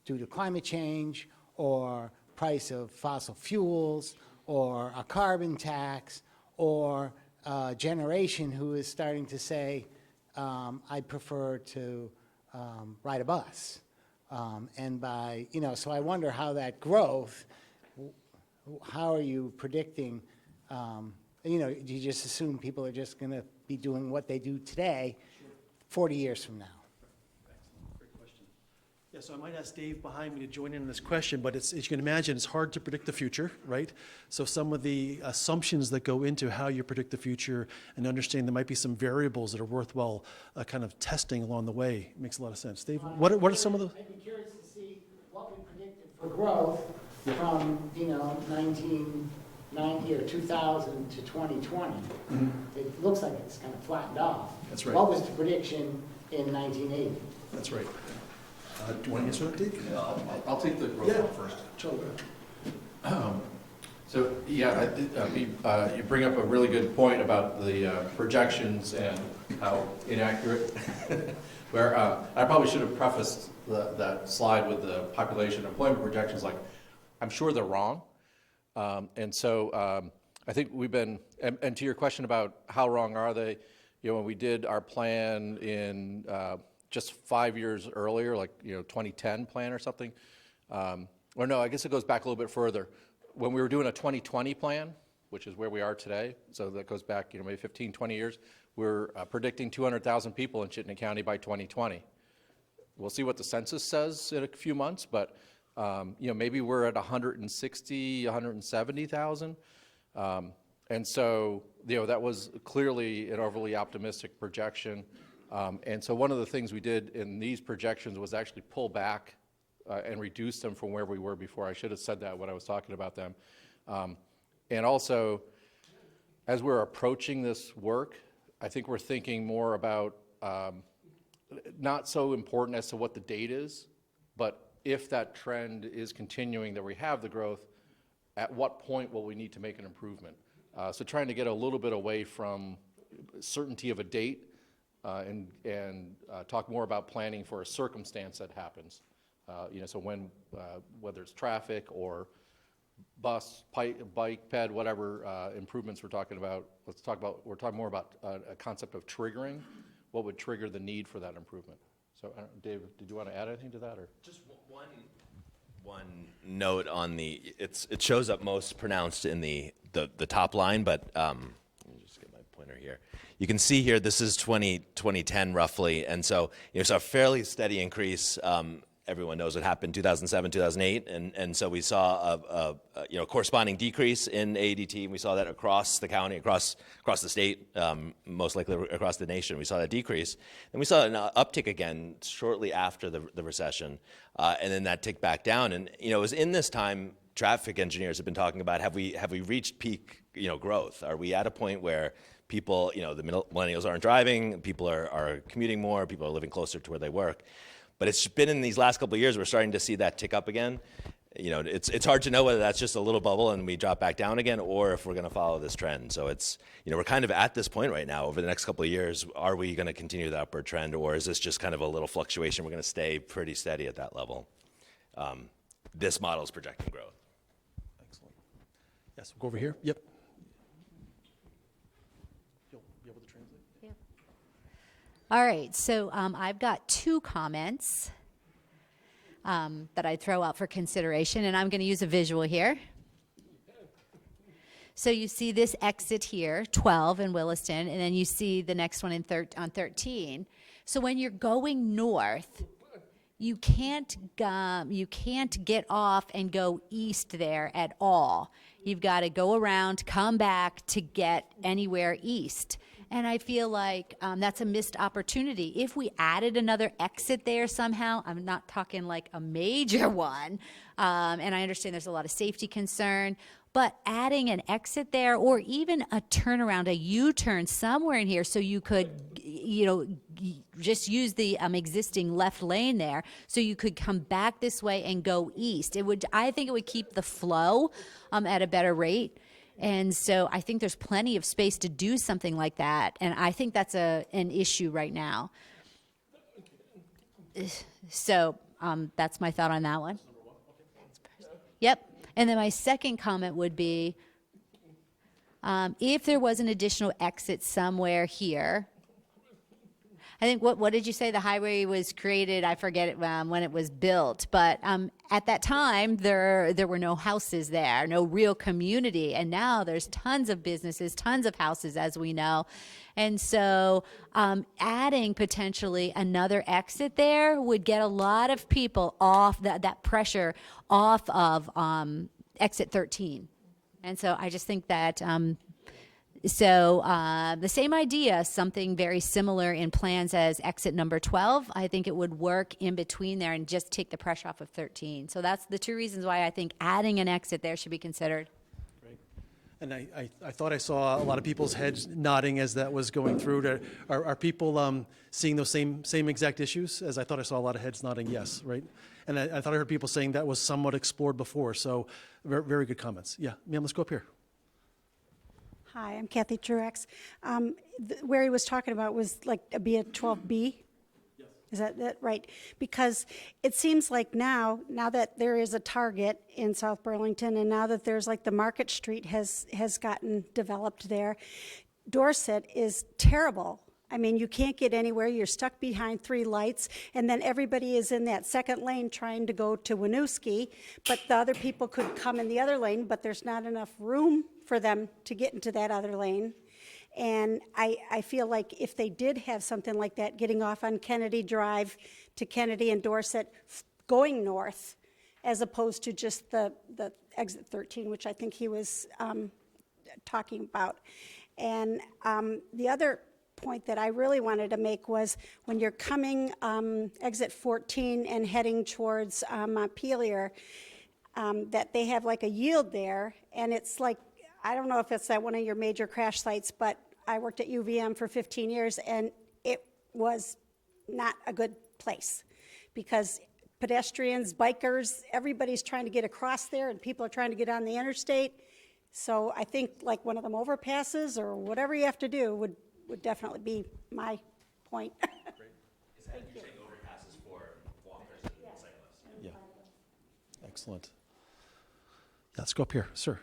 Speaker 7: due to climate change or price of fossil fuels or a carbon tax or a generation who is starting to say, I'd prefer to ride a bus. And by, so I wonder how that growth, how are you predicting, do you just assume people are just going to be doing what they do today 40 years from now?
Speaker 4: Yeah, so I might ask Dave behind me to join in this question, but as you can imagine, it's hard to predict the future, right? So some of the assumptions that go into how you predict the future and understanding there might be some variables that are worthwhile kind of testing along the way makes a lot of sense. Dave, what are some of those?
Speaker 7: I'd be curious to see what we predicted for growth from, 1990 or 2000 to 2020. It looks like it's kind of flattened off.
Speaker 4: That's right.
Speaker 7: What was the prediction in 1980?
Speaker 4: That's right. Do you want to answer that, Dave?
Speaker 1: I'll take the growth one first. So, you bring up a really good point about the projections and how inaccurate. Where I probably should have prefaced that slide with the population employment projections, like, I'm sure they're wrong. And so I think we've been, and to your question about how wrong are they, when we did our plan in just 5 years earlier, like 2010 plan or something, or no, I guess it goes back a little bit further. When we were doing a 2020 plan, which is where we are today, so that goes back maybe 15, 20 years, we're predicting 200,000 people in Chittenden County by 2020. We'll see what the census says in a few months, but maybe we're at 160, 170,000. And so, that was clearly an overly optimistic projection. And so one of the things we did in these projections was actually pull back and reduce them from where we were before. I should have said that when I was talking about them. And also, as we're approaching this work, I think we're thinking more about not so important as to what the date is, but if that trend is continuing, that we have the growth, at what point will we need to make an improvement? So trying to get a little bit away from certainty of a date and talk more about planning for a circumstance that happens. So when, whether it's traffic or bus, bike, ped, whatever improvements we're talking about, we're talking more about a concept of triggering. What would trigger the need for that improvement? So, Dave, did you want to add anything to that, or?
Speaker 3: Just one note on it shows up most pronounced in the top line, but let me just get my pointer here. You can see here, this is 2010 roughly, and so it's a fairly steady increase. Everyone knows what happened 2007, 2008, and so we saw a corresponding decrease in ADT, and we saw that across the county, across the state, most likely across the nation. We saw that decrease, and we saw an uptick again shortly after the recession, and then that ticked back down. And it was in this time traffic engineers have been talking about, have we reached peak growth? Are we at a point where people, the millennials aren't driving, people are commuting more, people are living closer to where they work? But it's been in these last couple of years, we're starting to see that tick up again. It's hard to know whether that's just a little bubble and we drop back down again, or if we're going to follow this trend. So it's, we're kind of at this point right now. Over the next couple of years, are we going to continue the upward trend, or is this just kind of a little fluctuation? We're going to stay pretty steady at that level. This model is projecting growth.
Speaker 4: Excellent. Yes, we'll go over here. Yep. You'll be able to translate?
Speaker 8: Yeah. All right, so I've got two comments that I'd throw out for consideration, and I'm going to use a visual here. So you see this exit here, 12 in Williston, and then you see the next one on 13. So when you're going north, you can't get off and go east there at all. You've got to go around, come back to get anywhere east. And I feel like that's a missed opportunity. If we added another exit there somehow, I'm not talking like a major one, and I understand there's a lot of safety concern, but adding an exit there, or even a turnaround, a U-turn somewhere in here, so you could, just use the existing left lane there, so you could come back this way and go east. I think it would keep the flow at a better rate. And so I think there's plenty of space to do something like that. And I think that's an issue right now. So that's my thought on that one. Yep. And then my second comment would be, if there was an additional exit somewhere here, I think, what did you say? The highway was created, I forget it, when it was built, but at that time, there were no houses there, no real community, and now there's tons of businesses, tons of houses, as we know. And so adding potentially another exit there would get a lot of people off, that pressure off of exit 13. And so I just think that the same idea, something very similar in plans as exit number 12, I think it would work in between there and just take the pressure off of 13. So that's the two reasons why I think adding an exit there should be considered.
Speaker 4: Great. And I thought I saw a lot of people's heads nodding as that was going through. Are people seeing those same exact issues? As I thought I saw a lot of heads nodding yes, right? And I thought I heard people saying that was somewhat explored before. So very, very good comments. Yeah, ma'am, let's go up here.
Speaker 9: Hi, I'm Kathy Truex. Where he was talking about was like a B12B? Yes. Is that right? Because it seems like now that there is a Target in South Burlington, and now that there's like the Market Street has gotten developed there, Dorset is terrible. I mean, you can't get anywhere. You're stuck behind 3 lights, and then everybody is in that second lane trying to go to Winooski, but the other people could come in the other lane, but there's not enough room for them to get into that other lane. And I feel like if they did have something like that, getting off on Kennedy Drive to Kennedy and Dorset, going north, as opposed to just the exit 13, which I think he was talking about. And the other point that I really wanted to make was when you're coming exit 14 and heading towards Montpelier, that they have like a yield there, and it's like, I don't know if it's at one of your major crash sites, but I worked at UVM for 15 years, and it was not a good place because pedestrians, bikers, everybody's trying to get across there, and people are trying to get on the interstate. So I think like one of them overpasses or whatever you have to do would definitely be my point.
Speaker 3: Is that you're saying overpasses for walkers and cyclists?
Speaker 4: Yeah. Excellent. Let's go up here, sir.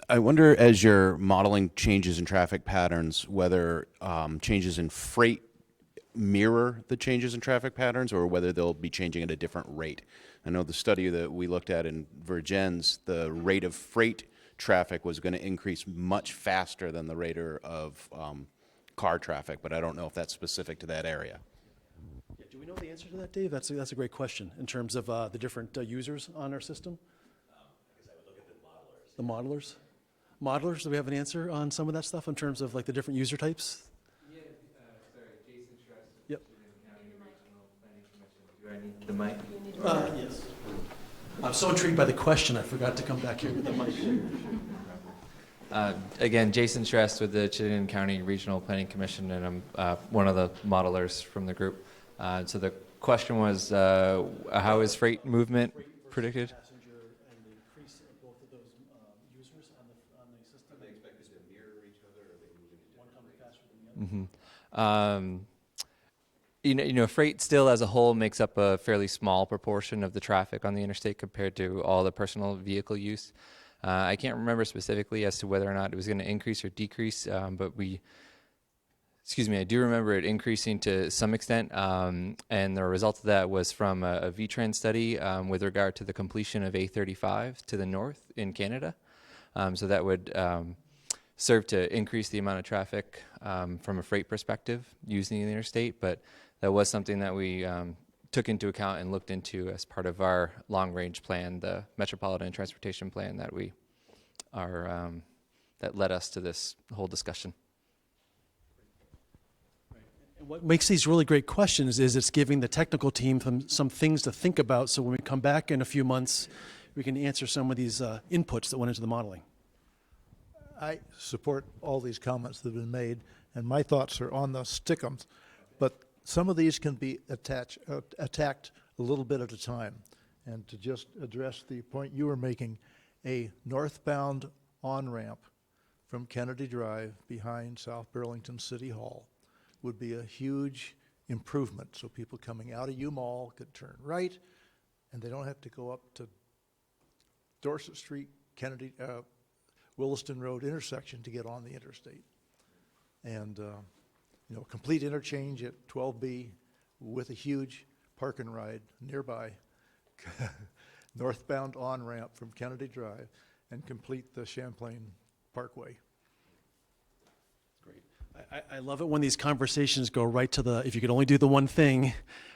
Speaker 10: I wonder, as you're modeling changes in traffic patterns, whether changes in freight mirror the changes in traffic patterns or whether they'll be changing at a different rate. I know the study that we looked at in Virgins, the rate of freight traffic was going to increase much faster than the rate of car traffic, but I don't know if that's specific to that area.
Speaker 4: Yeah, do we know the answer to that, Dave? That's a great question in terms of the different users on our system.
Speaker 3: I guess I would look at the modelers.
Speaker 4: The modelers? Modelers, do we have an answer on some of that stuff in terms of like the different user types?
Speaker 11: Yeah, sorry, Jason Stress.
Speaker 4: Yep.
Speaker 11: County Regional Planning Commission. Do I need the mic?
Speaker 4: Yes. I'm so intrigued by the question, I forgot to come back here with the mic.
Speaker 11: Again, Jason Stress with the Chinna County Regional Planning Commission, and I'm one of the modelers from the group. So the question was, how is freight movement predicted? You know, freight still as a whole makes up a fairly small proportion of the traffic on the interstate compared to all the personal vehicle use. I can't remember specifically as to whether or not it was going to increase or decrease, but I do remember it increasing to some extent, and the result of that was from a VTrend study with regard to the completion of A35 to the north in Canada. So that would serve to increase the amount of traffic from a freight perspective using the interstate, but that was something that we took into account and looked into as part of our long-range plan, the Metropolitan Transportation Plan that we are that led us to this whole discussion.
Speaker 4: And what makes these really great questions is it's giving the technical team some things to think about, so when we come back in a few months, we can answer some of these inputs that went into the modeling.
Speaker 12: I support all these comments that have been made, and my thoughts are on the stick'ems, but some of these can be attacked a little bit at a time. And to just address the point you were making, a northbound on-ramp from Kennedy Drive behind South Burlington City Hall would be a huge improvement. So people coming out of U Mall could turn right, and they don't have to go up to Dorset Street, Kennedy, Williston Road intersection to get on the interstate. And, you know, complete interchange at 12B with a huge park and ride nearby, northbound on-ramp from Kennedy Drive, and complete the Champlain Parkway.
Speaker 4: I love it when these conversations go right to the, if you could only do the one thing,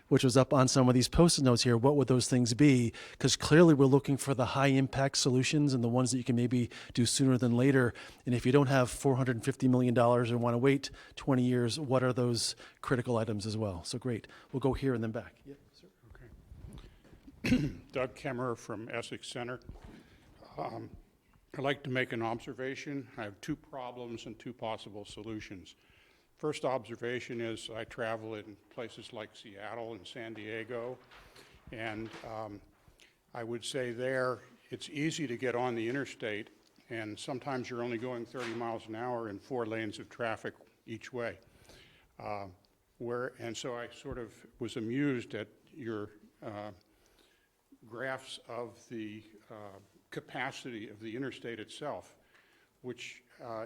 Speaker 4: which was up on some of these post-it notes here, what would those things be? Because clearly we're looking for the high-impact solutions and the ones that you can maybe do sooner than later. And if you don't have $450 million and want to wait 20 years, what are those critical items as well? So great. We'll go here and then back. Yep, sir.
Speaker 13: Okay. Doug Kemmerer from Essex Center. I'd like to make an observation. I have two problems and two possible solutions. First observation is I travel in places like Seattle and San Diego, and I would say there it's easy to get on the interstate, and sometimes you're only going 30 miles an hour in 4 lanes of traffic each way. And so I sort of was amused at your graphs of the capacity of the interstate itself, which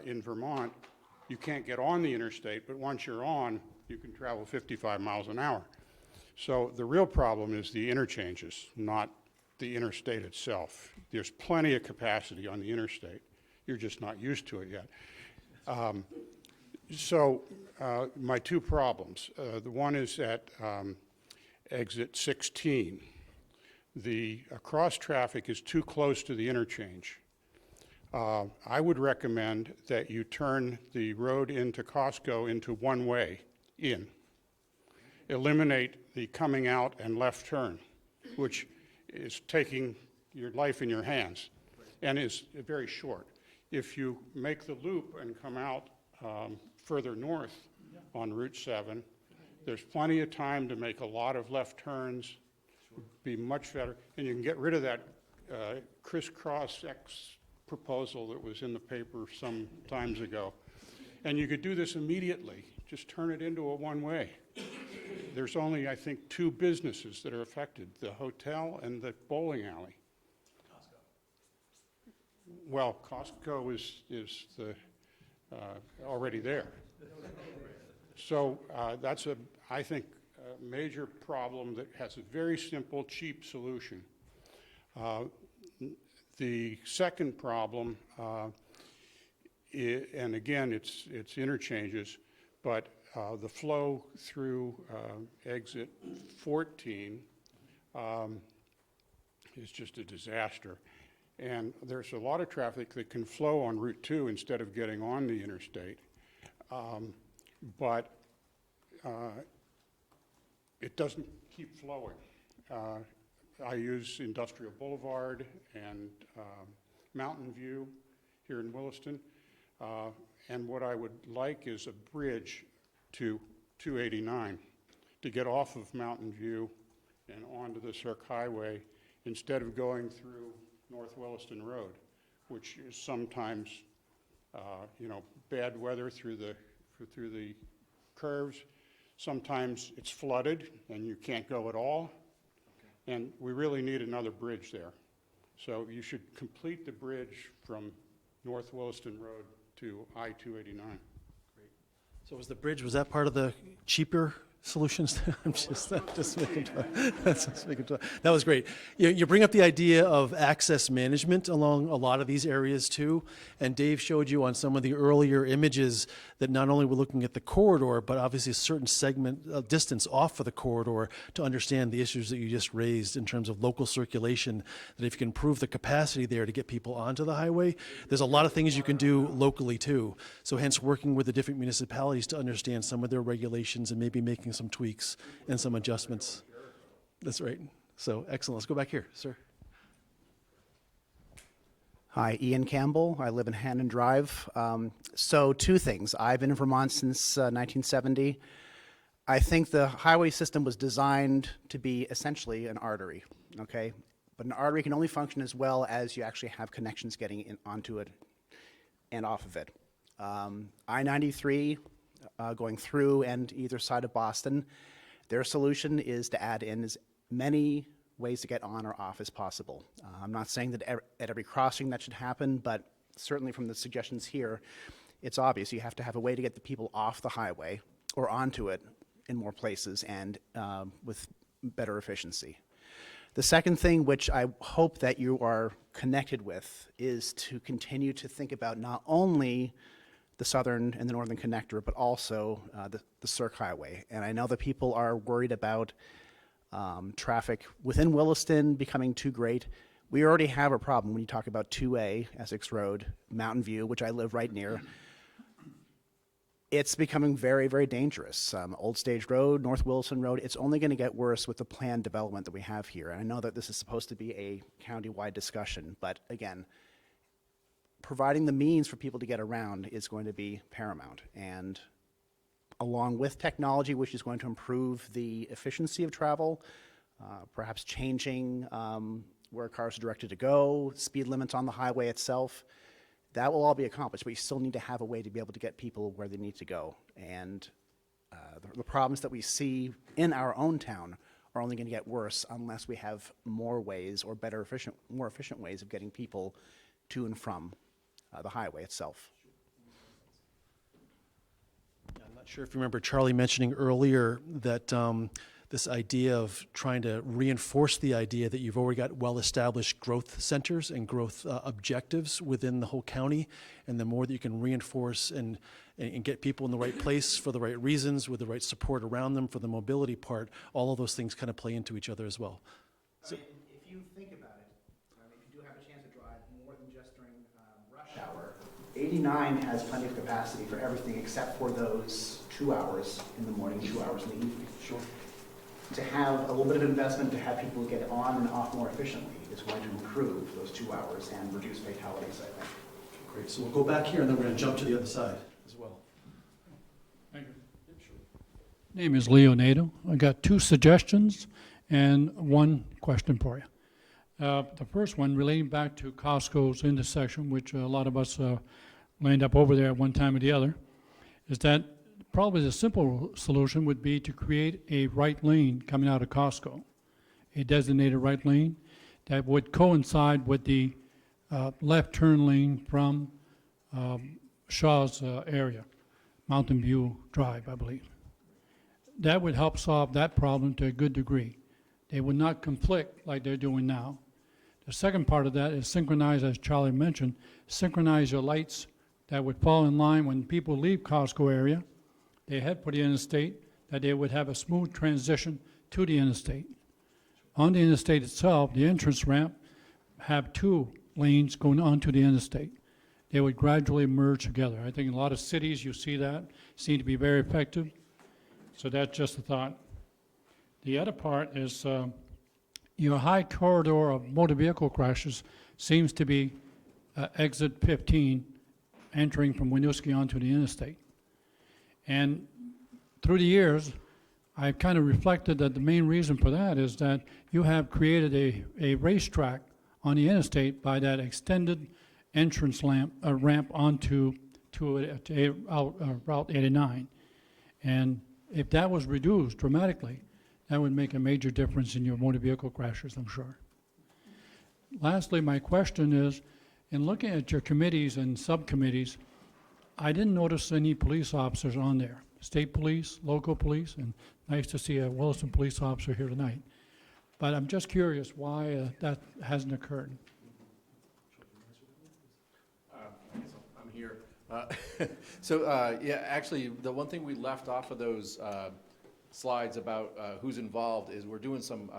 Speaker 13: in Vermont, you can't get on the interstate, but once you're on, you can travel 55 miles an hour. So the real problem is the interchanges, not the interstate itself. There's plenty of capacity on the interstate. You're just not used to it yet. My two problems. The one is at exit 16. The cross traffic is too close to the interchange. I would recommend that you turn the road into Costco into one-way in. Eliminate the coming out and left turn, which is taking your life in your hands and is very short. If you make the loop and come out further north on Route 7, there's plenty of time to make a lot of left turns, be much better, and you can get rid of that crisscross X proposal that was in the paper some times ago. And you could do this immediately. Just turn it into a one-way. There's only, I think, 2 businesses that are affected, the hotel and the bowling alley. Costco. Well, Costco is the, already there. So that's, I think, a major problem that has a very simple, cheap solution. The second problem, and again, it's interchanges, but the flow through exit 14 is just a disaster. And there's a lot of traffic that can flow on Route 2 instead of getting on the interstate. But it doesn't keep flowing. I use Industrial Boulevard and Mountain View here in Williston. And what I would like is a bridge to 289 to get off of Mountain View and onto the Circ Highway instead of going through North Williston Road, which is sometimes, bad weather through the curves. Sometimes it's flooded and you can't go at all. And we really need another bridge there. So you should complete the bridge from North Williston Road to I-289.
Speaker 4: Great. So was the bridge, was that part of the cheaper solutions? I'm just making that was great. You bring up the idea of access management along a lot of these areas too, and Dave showed you on some of the earlier images that not only we're looking at the corridor, but obviously a certain segment distance off of the corridor to understand the issues that you just raised in terms of local circulation, that if you can improve the capacity there to get people onto the highway, there's a lot of things you can do locally too. So hence working with the different municipalities to understand some of their regulations and maybe making some tweaks and some adjustments. That's right. So excellent. Let's go back here, sir.
Speaker 14: Hi, Ian Campbell. I live in Hannon Drive. So 2 things. I've been in Vermont since 1970. I think the highway system was designed to be essentially an artery, okay? But an artery can only function as well as you actually have connections getting in, onto it and off of it. I-93 going through and either side of Boston, their solution is to add in as many ways to get on or off as possible. I'm not saying that at every crossing that should happen, but certainly from the suggestions here, it's obvious you have to have a way to get the people off the highway or onto it in more places and with better efficiency. The second thing, which I hope that you are connected with, is to continue to think about not only the southern and the northern connector, but also the Circ Highway. And I know that people are worried about traffic within Williston becoming too great. We already have a problem when you talk about 2A, Essex Road, Mountain View, which I live right near. It's becoming very, very dangerous. Old Stage Road, North Williston Road, it's only going to get worse with the planned development that we have here. And I know that this is supposed to be a county-wide discussion, but again, providing the means for people to get around is going to be paramount. And along with technology, which is going to improve the efficiency of travel, perhaps changing where cars are directed to go, speed limits on the highway itself, that will all be accomplished, but you still need to have a way to be able to get people where they need to go. And the problems that we see in our own town are only going to get worse unless we have more ways or more efficient ways of getting people to and from the highway itself.
Speaker 4: I'm not sure if you remember Charlie mentioning earlier that this idea of trying to reinforce the idea that you've already got well-established growth centers and growth objectives within the whole county, and the more that you can reinforce and get people in the right place for the right reasons, with the right support around them for the mobility part, all of those things kind of play into each other as well. So,
Speaker 14: if you think about it, if you do have a chance to drive more than just during rush hour, 89 has plenty of capacity for everything except for those 2 hours in the morning, 2 hours in the evening. Sure. To have a little bit of investment to have people get on and off more efficiently is going to improve those 2 hours and reduce fatalities, I think.
Speaker 4: great. So we'll go back here and then we're going to jump to the other side as well.
Speaker 15: Thank you. Name is Leo Nato. I got 2 suggestions and 1 question for you. The first one relating back to Costco's intersection, which a lot of us lined up over there at one time or the other, is that probably the simple solution would be to create a right lane coming out of Costco, a designated right lane that would coincide with the left turn lane from Shaw's area, Mountain View Drive, I believe. That would help solve that problem to a good degree. They would not conflict like they're doing now. The second part of that is synchronize, as Charlie mentioned, synchronize your lights that would fall in line when people leave Costco area, they head for the interstate, that they would have a smooth transition to the interstate. On the interstate itself, the entrance ramp have 2 lanes going onto the interstate. They would gradually merge together. I think in a lot of cities you see that, seem to be very effective. So that's just a thought. The other part is your high corridor of motor vehicle crashes seems to be exit 15 entering from Winooski onto the interstate. And through the years, I've kind of reflected that the main reason for that is that you have created a racetrack on the interstate by that extended entrance ramp onto Route 89. And if that was reduced dramatically, that would make a major difference in your motor vehicle crashes, I'm sure. Lastly, my question is, in looking at your committees and subcommittees, I didn't notice any police officers on there. State police, local police, and nice to see a Williston police officer here tonight. But I'm just curious why that hasn't occurred.
Speaker 1: I'm here. Yeah, actually, the one thing we left off of those slides about who's involved is we're doing some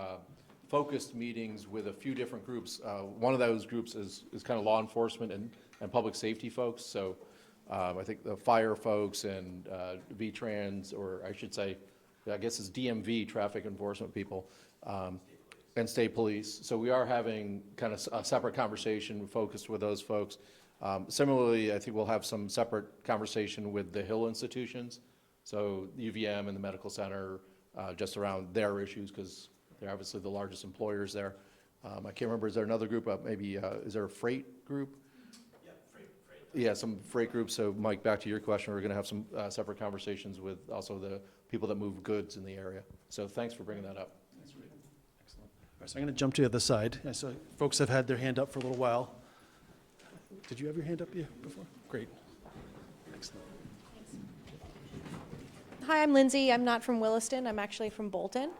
Speaker 1: focused meetings with a few different groups. One of those groups is kind of law enforcement and public safety folks. So I think the fire folks and VTrans, or I should say, I guess it's DMV, traffic enforcement people, and state police. So we are having kind of a separate conversation focused with those folks. Similarly, I think we'll have some separate conversation with the Hill institutions. So UVM and the medical center, just around their issues, because they're obviously the largest employers there. I can't remember, is there another group? Maybe, is there a freight group? Yeah, some freight groups. So Mike, back to your question, we're going to have some separate conversations with also the people that move goods in the area. So thanks for bringing that up.
Speaker 4: That's great. Excellent. right, so I'm going to jump to the other side. I saw folks have had their hand up for a little while. Did you have your hand up before? Great. Excellent.
Speaker 16: Hi, I'm Lindsay. I'm not from Williston. I'm actually from Bolton.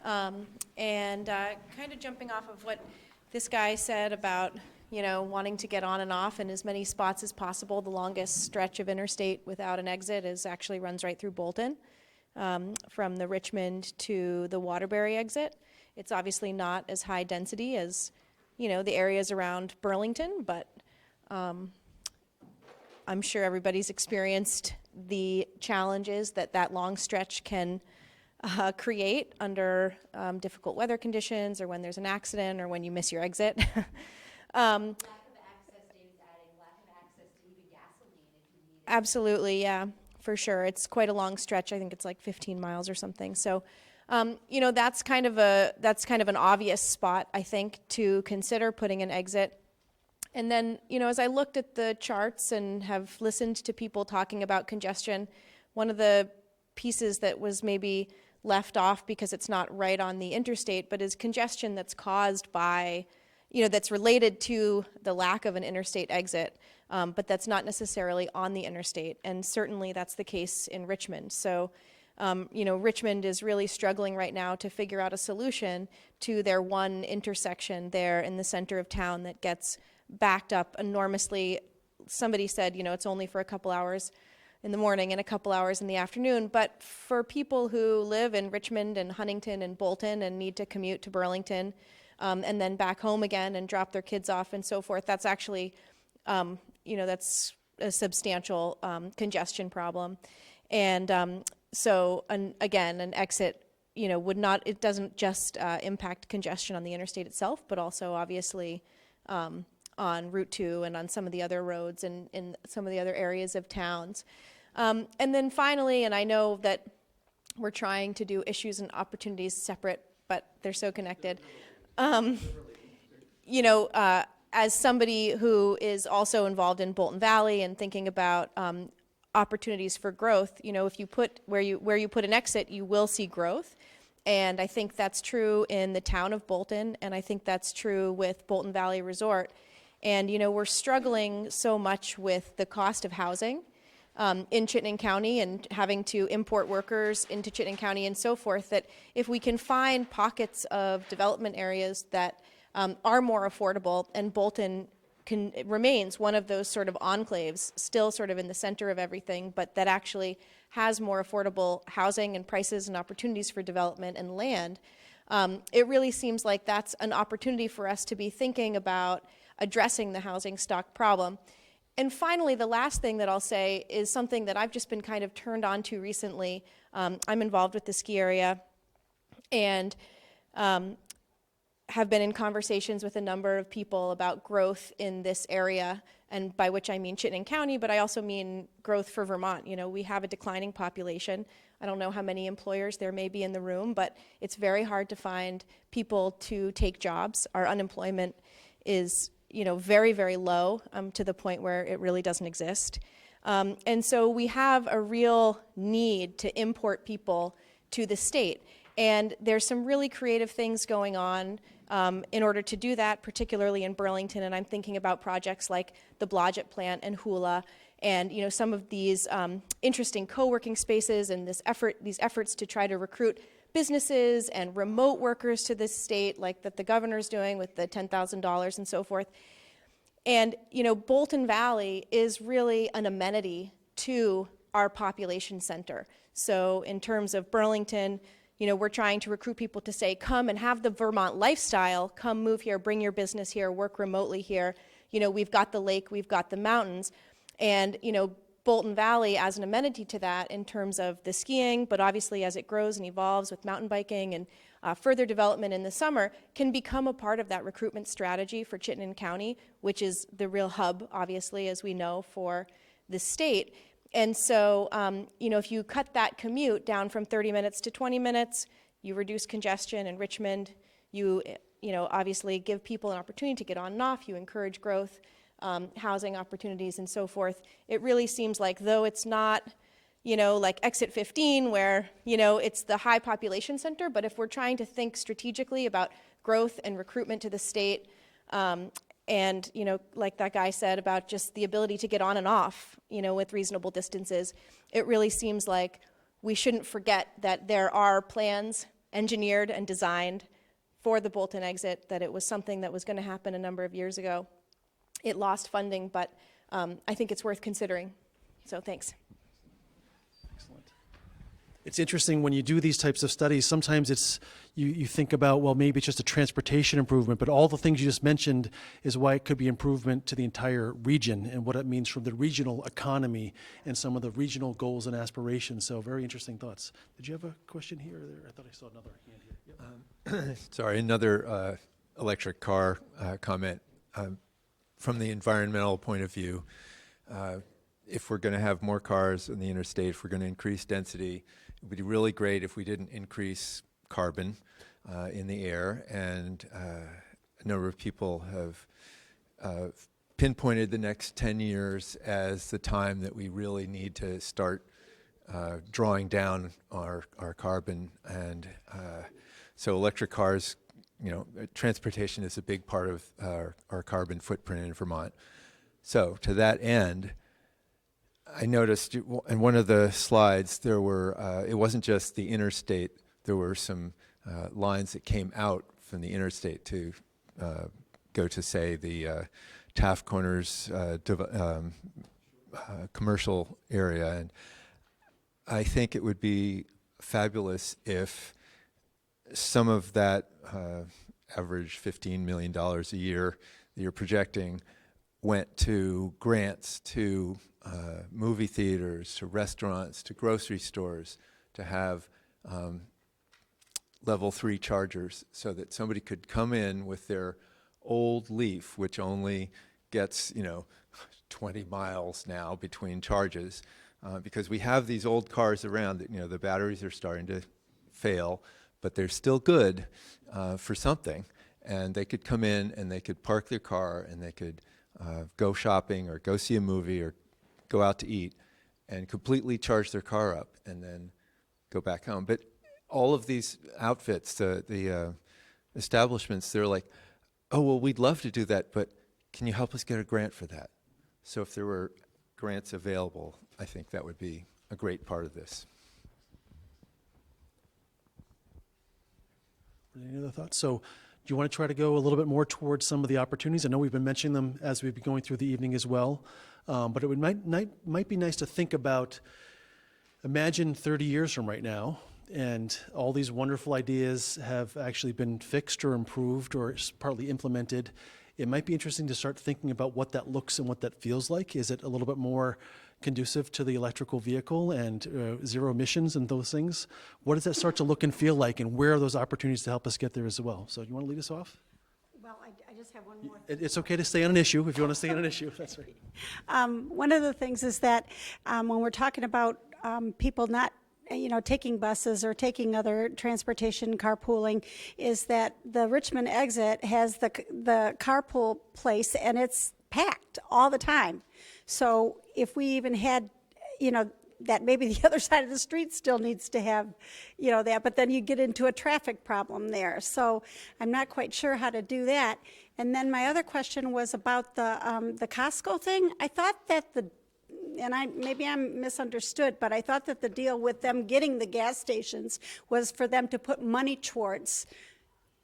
Speaker 16: And kind of jumping off of what this guy said about, wanting to get on and off in as many spots as possible. The longest stretch of interstate without an exit actually runs right through Bolton, from the Richmond to the Waterbury exit. It's obviously not as high density as, the areas around Burlington, but I'm sure everybody's experienced the challenges that long stretch can create under difficult weather conditions, or when there's an accident, or when you miss your exit.
Speaker 8: Lack of access, David's adding, lack of access to even gasoline if you need it.
Speaker 16: Absolutely, yeah, for sure. It's quite a long stretch. I think it's like 15 miles or something. So, that's kind of an obvious spot, I think, to consider putting an exit. And then, as I looked at the charts and have listened to people talking about congestion, one of the pieces that was maybe left off because it's not right on the interstate, but is congestion that's caused by, that's related to the lack of an interstate exit, but that's not necessarily on the interstate. And certainly that's the case in Richmond. So, Richmond is really struggling right now to figure out a solution to their one intersection there in the center of town that gets backed up enormously. Somebody said, it's only for a couple hours in the morning and a couple hours in the afternoon, but for people who live in Richmond and Huntington and Bolton and need to commute to Burlington, and then back home again and drop their kids off and so forth, that's actually, that's a substantial congestion problem. And so, again, an exit, it doesn't just impact congestion on the interstate itself, but also obviously on Route 2 and on some of the other roads and in some of the other areas of towns. And then finally, and I know that we're trying to do issues and opportunities separate, but they're so connected. As somebody who is also involved in Bolton Valley and thinking about opportunities for growth, if you put where you put an exit, you will see growth. And I think that's true in the town of Bolton, and I think that's true with Bolton Valley Resort. And, we're struggling so much with the cost of housing in Chittenden County and having to import workers into Chittenden County and so forth, that if we can find pockets of development areas that are more affordable, and Bolton remains one of those sort of enclaves, still sort of in the center of everything, but that actually has more affordable housing and prices and opportunities for development and land, it really seems like that's an opportunity for us to be thinking about addressing the housing stock problem. And finally, the last thing that I'll say is something that I've just been kind of turned on to recently. I'm involved with the ski area and have been in conversations with a number of people about growth in this area, and by which I mean Chittenden County, but I also mean growth for Vermont. We have a declining population. I don't know how many employers there may be in the room, but it's very hard to find people to take jobs. Our unemployment is very, very low, to the point where it really doesn't exist. And so we have a real need to import people to the state. And there's some really creative things going on in order to do that, particularly in Burlington. And I'm thinking about projects like the Blodgett plant and Hula, and some of these interesting co-working spaces and these efforts to try to recruit businesses and remote workers to this state, like that the governor's doing with the $10,000 and so forth. And, Bolton Valley is really an amenity to our population center. So in terms of Burlington, we're trying to recruit people to say, come and have the Vermont lifestyle, come move here, bring your business here, work remotely here. We've got the lake, we've got the mountains. And, Bolton Valley as an amenity to that in terms of the skiing, but obviously as it grows and evolves with mountain biking and further development in the summer, can become a part of that recruitment strategy for Chittenden County, which is the real hub, obviously, as we know, for the state. And so, if you cut that commute down from 30 minutes to 20 minutes, you reduce congestion in Richmond, you obviously give people an opportunity to get on and off, you encourage growth, housing opportunities and so forth. It really seems like, though it's not, like exit 15 where, it's the high population center, but if we're trying to think strategically about growth and recruitment to the state. And, you know, like that guy said about just the ability to get on and off, you know, with reasonable distances, it really seems like we shouldn't forget that there are plans engineered and designed for the Bolton exit, that it was something that was going to happen a number of years ago. It lost funding, but I think it's worth considering. So thanks.
Speaker 4: It's interesting when you do these types of studies, sometimes it's, you think about, well, maybe it's just a transportation improvement, but all the things you just mentioned is why it could be improvement to the entire region and what it means from the regional economy and some of the regional goals and aspirations. So very interesting thoughts. Did you have a question here or there? I thought I saw another hand here. Yep.
Speaker 6: Sorry, another electric car comment. From the environmental point of view, if we're going to have more cars on the interstate, if we're going to increase density, it would be really great if we didn't increase carbon in the air. And a number of people have pinpointed the next 10 years as the time that we really need to start drawing down our carbon. And so electric cars, you know, transportation is a big part of our carbon footprint in Vermont. So to that end, I noticed in one of the slides there were, it wasn't just the interstate, there were some lines that came out from the interstate to go to, say, the Taft Corners commercial area. And I think it would be fabulous if some of that average $15 million a year that you're projecting went to grants to movie theaters, to restaurants, to grocery stores, to have level 3 chargers so that somebody could come in with their old Leaf, which only gets, 20 miles now between charges, because we have these old cars around that, the batteries are starting to fail, but they're still good for something. And they could come in and they could park their car and they could go shopping or go see a movie or go out to eat and completely charge their car up and then go back home. But all of these outfits, the establishments, they're like, oh, well, we'd love to do that, but can you help us get a grant for that? So if there were grants available, I think that would be a great part of this.
Speaker 4: Any other thoughts? So do you want to try to go a little bit more towards some of the opportunities? I know we've been mentioning them as we've been going through the evening as well, but it might be nice to think about, imagine 30 years from right now, and all these wonderful ideas have actually been fixed or improved or partly implemented. It might be interesting to start thinking about what that looks and what that feels like. Is it a little bit more conducive to the electrical vehicle and zero emissions and those things? What does that start to look and feel like, and where are those opportunities to help us get there as well? So you want to lead us off?
Speaker 9: Well, I just have one more.
Speaker 4: It's okay to stay on an issue if you want to stay on an issue. That's right.
Speaker 9: One of the things is that when we're talking about people not taking buses or taking other transportation, carpooling, is that the Richmond exit has the carpool place and it's packed all the time. So if we even had, that maybe the other side of the street still needs to have, that, but then you get into a traffic problem there. So I'm not quite sure how to do that. And then my other question was about the Costco thing. I thought that maybe I'm misunderstood, but I thought that the deal with them getting the gas stations was for them to put money towards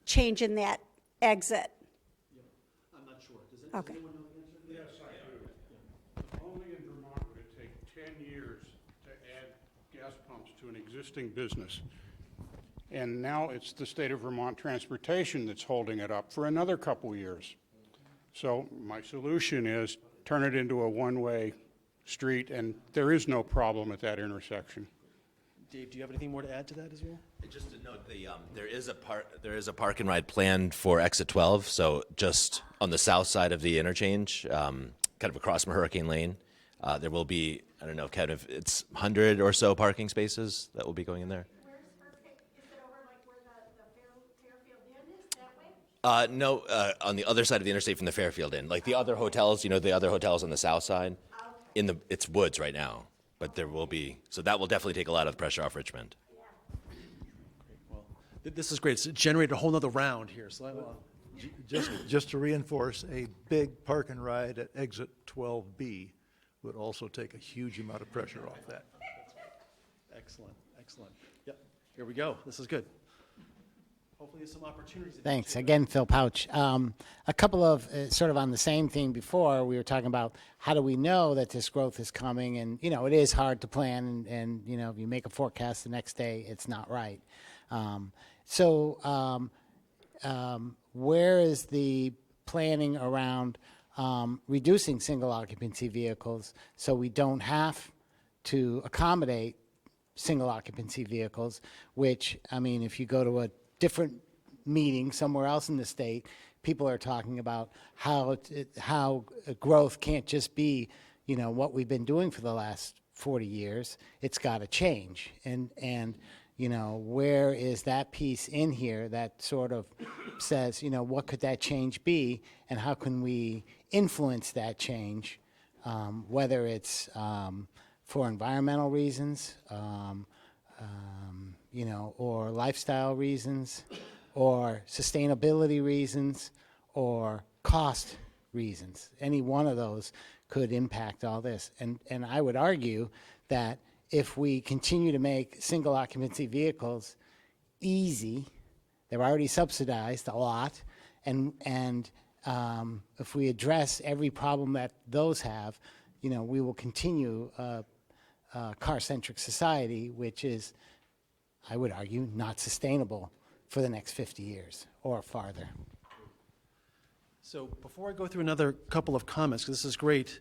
Speaker 9: changing that exit.
Speaker 4: I'm not sure.
Speaker 9: Okay.
Speaker 13: Yes, I do. Only in Vermont would it take 10 years to add gas pumps to an existing business. And now it's the state of Vermont transportation that's holding it up for another couple years. So my solution is turn it into a one-way street, and there is no problem at that intersection.
Speaker 4: Dave, do you have anything more to add to that as well?
Speaker 3: Just to note, there is a park and ride planned for exit 12, so just on the south side of the interchange, kind of across from Hurricane Lane. There will be, I don't know, kind of, it's 100 or so parking spaces that will be going in there.
Speaker 9: Where's Hurricane? Is it over like where the Fairfield Inn is, that way?
Speaker 3: No, on the other side of the interstate from the Fairfield Inn. Like the other hotels, the other hotels on the south side. It's woods right now, but there will be, so that will definitely take a lot of the pressure off Richmond.
Speaker 4: This is great. It's generated a whole nother round here. So
Speaker 12: Just to reinforce, a big park and ride at exit 12B would also take a huge amount of pressure off that.
Speaker 4: excellent, excellent. Yep, here we go. This is good. Hopefully there's some opportunities.
Speaker 7: Thanks. Again, Phil Pouch. A couple of, sort of on the same theme before, we were talking about how do we know that this growth is coming? And, you know, it is hard to plan, and you know, if you make a forecast the next day, it's not right. Where is the planning around reducing single occupancy vehicles so we don't have to accommodate single occupancy vehicles, which, I mean, if you go to a different meeting somewhere else in the state, people are talking about how growth can't just be, you know, what we've been doing for the last 40 years. It's got to change. And you know, where is that piece in here that sort of says, you know, what could that change be, and how can we influence that change, whether it's for environmental reasons, you know, or lifestyle reasons, or sustainability reasons, or cost reasons. Any one of those could impact all this. And I would argue that if we continue to make single occupancy vehicles easy, they're already subsidized a lot, and if we address every problem that those have, you know, we will continue a car-centric society, which is, I would argue, not sustainable for the next 50 years or farther.
Speaker 4: So before I go through another couple of comments, because this is great,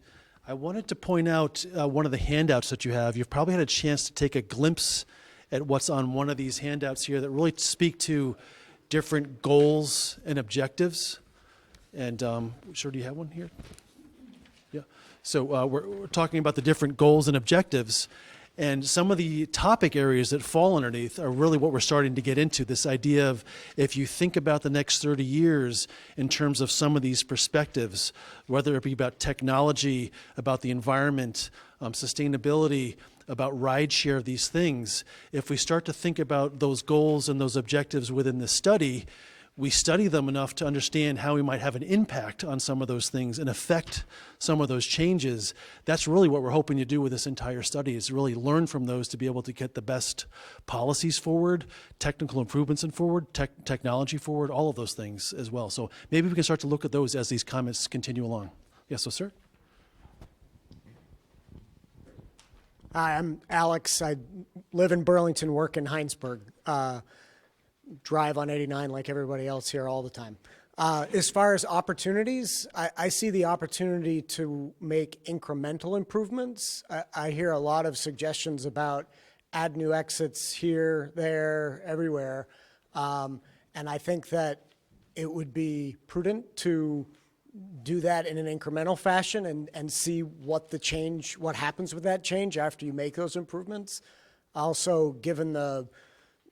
Speaker 4: I wanted to point out one of the handouts that you have. You've probably had a chance to take a glimpse at what's on one of these handouts here that really speak to different goals and objectives. And sure, do you have one here? Yeah. So we're talking about the different goals and objectives. And some of the topic areas that fall underneath are really what we're starting to get into. This idea of, if you think about the next 30 years in terms of some of these perspectives, whether it be about technology, about the environment, sustainability, about rideshare, these things, if we start to think about those goals and those objectives within the study, we study them enough to understand how we might have an impact on some of those things and affect some of those changes. That's really what we're hoping to do with this entire study, is really learn from those to be able to get the best policies forward, technical improvements forward, technology forward, all of those things as well. So maybe we can start to look at those as these comments continue along. Yes, so sir?
Speaker 17: Hi, I'm Alex. I live in Burlington, work in Heinsberg. Drive on 89 like everybody else here all the time. As far as opportunities, I see the opportunity to make incremental improvements. I hear a lot of suggestions about add new exits here, there, everywhere. And I think that it would be prudent to do that in an incremental fashion and see what happens with that change after you make those improvements. Also, given the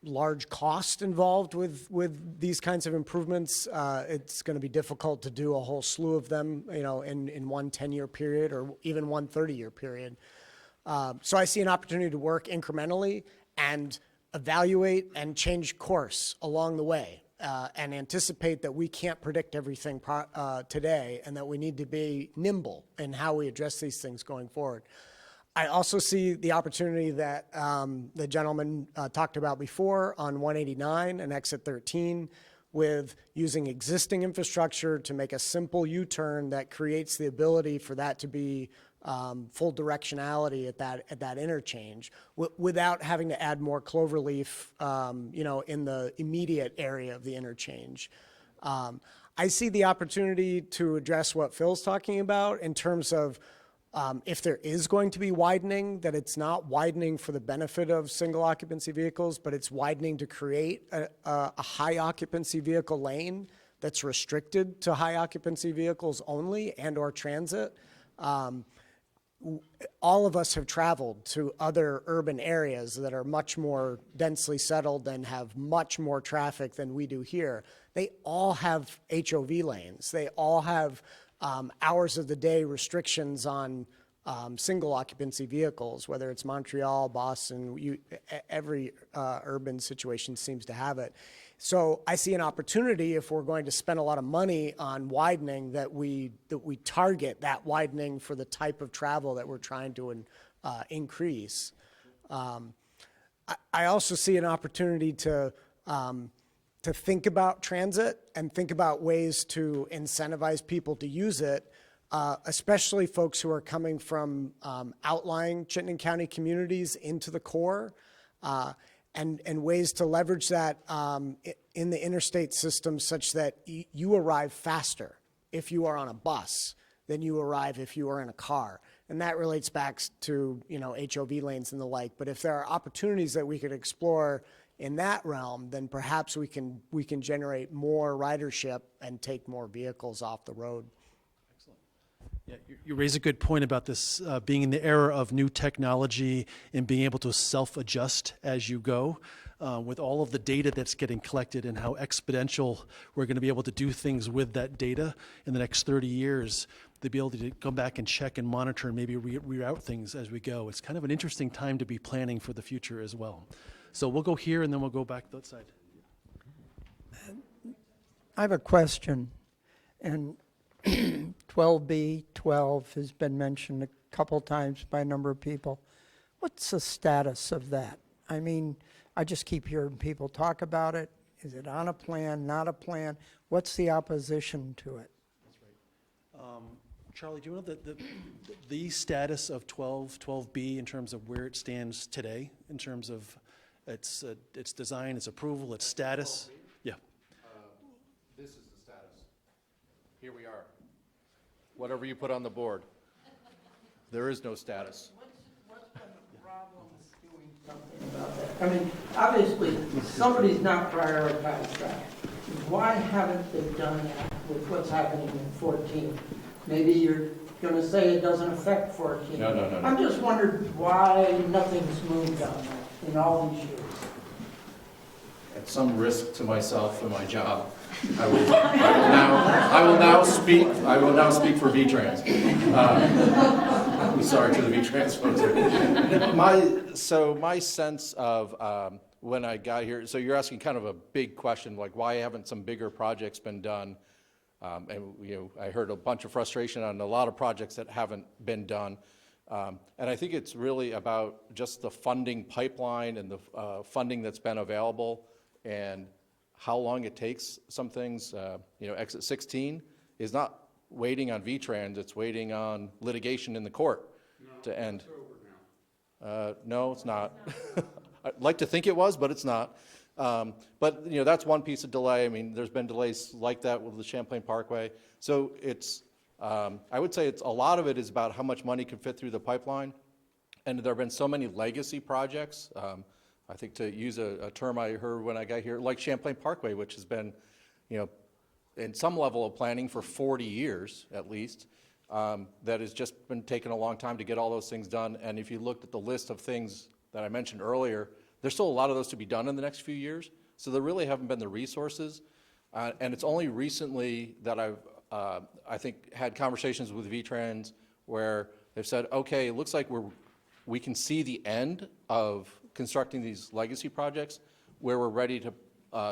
Speaker 17: large cost involved with these kinds of improvements, it's going to be difficult to do a whole slew of them, you know, in one 10-year period or even one 30-year period. So I see an opportunity to work incrementally and evaluate and change course along the way, and anticipate that we can't predict everything today, and that we need to be nimble in how we address these things going forward. I also see the opportunity that the gentleman talked about before on 189 and exit 13, with using existing infrastructure to make a simple U-turn that creates the ability for that to be full directionality at that interchange, without having to add more cloverleaf, you know, in the immediate area of the interchange. I see the opportunity to address what Phil's talking about in terms of if there is going to be widening, that it's not widening for the benefit of single occupancy vehicles, but it's widening to create a high occupancy vehicle lane that's restricted to high occupancy vehicles only and or transit. All of us have traveled to other urban areas that are much more densely settled and have much more traffic than we do here. They all have HOV lanes. They all have hours of the day restrictions on single occupancy vehicles, whether it's Montreal, Boston, every urban situation seems to have it. So I see an opportunity, if we're going to spend a lot of money on widening, that we target that widening for the type of travel that we're trying to increase. I also see an opportunity to think about transit and think about ways to incentivize people to use it, especially folks who are coming from outlying Chittenden County communities into the core, and ways to leverage that in the interstate system such that you arrive faster if you are on a bus than you arrive if you are in a car. And that relates back to, HOV lanes and the like. But if there are opportunities that we could explore in that realm, then perhaps we can generate more ridership and take more vehicles off the road.
Speaker 4: Yeah, you raise a good point about this being in the era of new technology and being able to self-adjust as you go. With all of the data that's getting collected and how exponential we're going to be able to do things with that data in the next 30 years, to be able to come back and check and monitor and maybe reroute things as we go. It's kind of an interesting time to be planning for the future as well. So we'll go here and then we'll go back to that side.
Speaker 18: I have a question, and 12B, 12 has been mentioned a couple times by a number of people. What's the status of that? I mean, I just keep hearing people talk about it. Is it on a plan, not a plan? What's the opposition to it?
Speaker 4: That's right. Charlie, do you know the status of 12B in terms of where it stands today, in terms of its design, its approval, its status? Yeah.
Speaker 1: This is the status. Here we are. Whatever you put on the board. There is no status.
Speaker 18: What's been the problem with doing something about that? I mean, obviously, somebody's not prioritized that. Why haven't they done that with what's happening in 14? Maybe you're going to say it doesn't affect 14.
Speaker 1: No.
Speaker 18: I'm just wondering why nothing's moved on that in all these years.
Speaker 1: At some risk to myself and my job, I will now speak for VTrans. I'm sorry to the VTrans folks. My sense of when I got here, so you're asking kind of a big question, like why haven't some bigger projects been done? And I heard a bunch of frustration on a lot of projects that haven't been done. And I think it's really about just the funding pipeline and the funding that's been available and how long it takes some things. Exit 16 is not waiting on VTrans, it's waiting on litigation in the court to end. No, it's not. I'd like to think it was, but it's not. But that's one piece of delay. I mean, there's been delays like that with the Champlain Parkway. So it's, I would say a lot of it is about how much money can fit through the pipeline. And there have been so many legacy projects. I think, to use a term I heard when I got here, like Champlain Parkway, which has been, in some level of planning for 40 years at least, that has just been taking a long time to get all those things done. And if you looked at the list of things that I mentioned earlier, there's still a lot of those to be done in the next few years. So there really haven't been the resources. And it's only recently that I've, I think, had conversations with VTrans where they've said, okay, it looks like we can see the end of constructing these legacy projects where we're ready to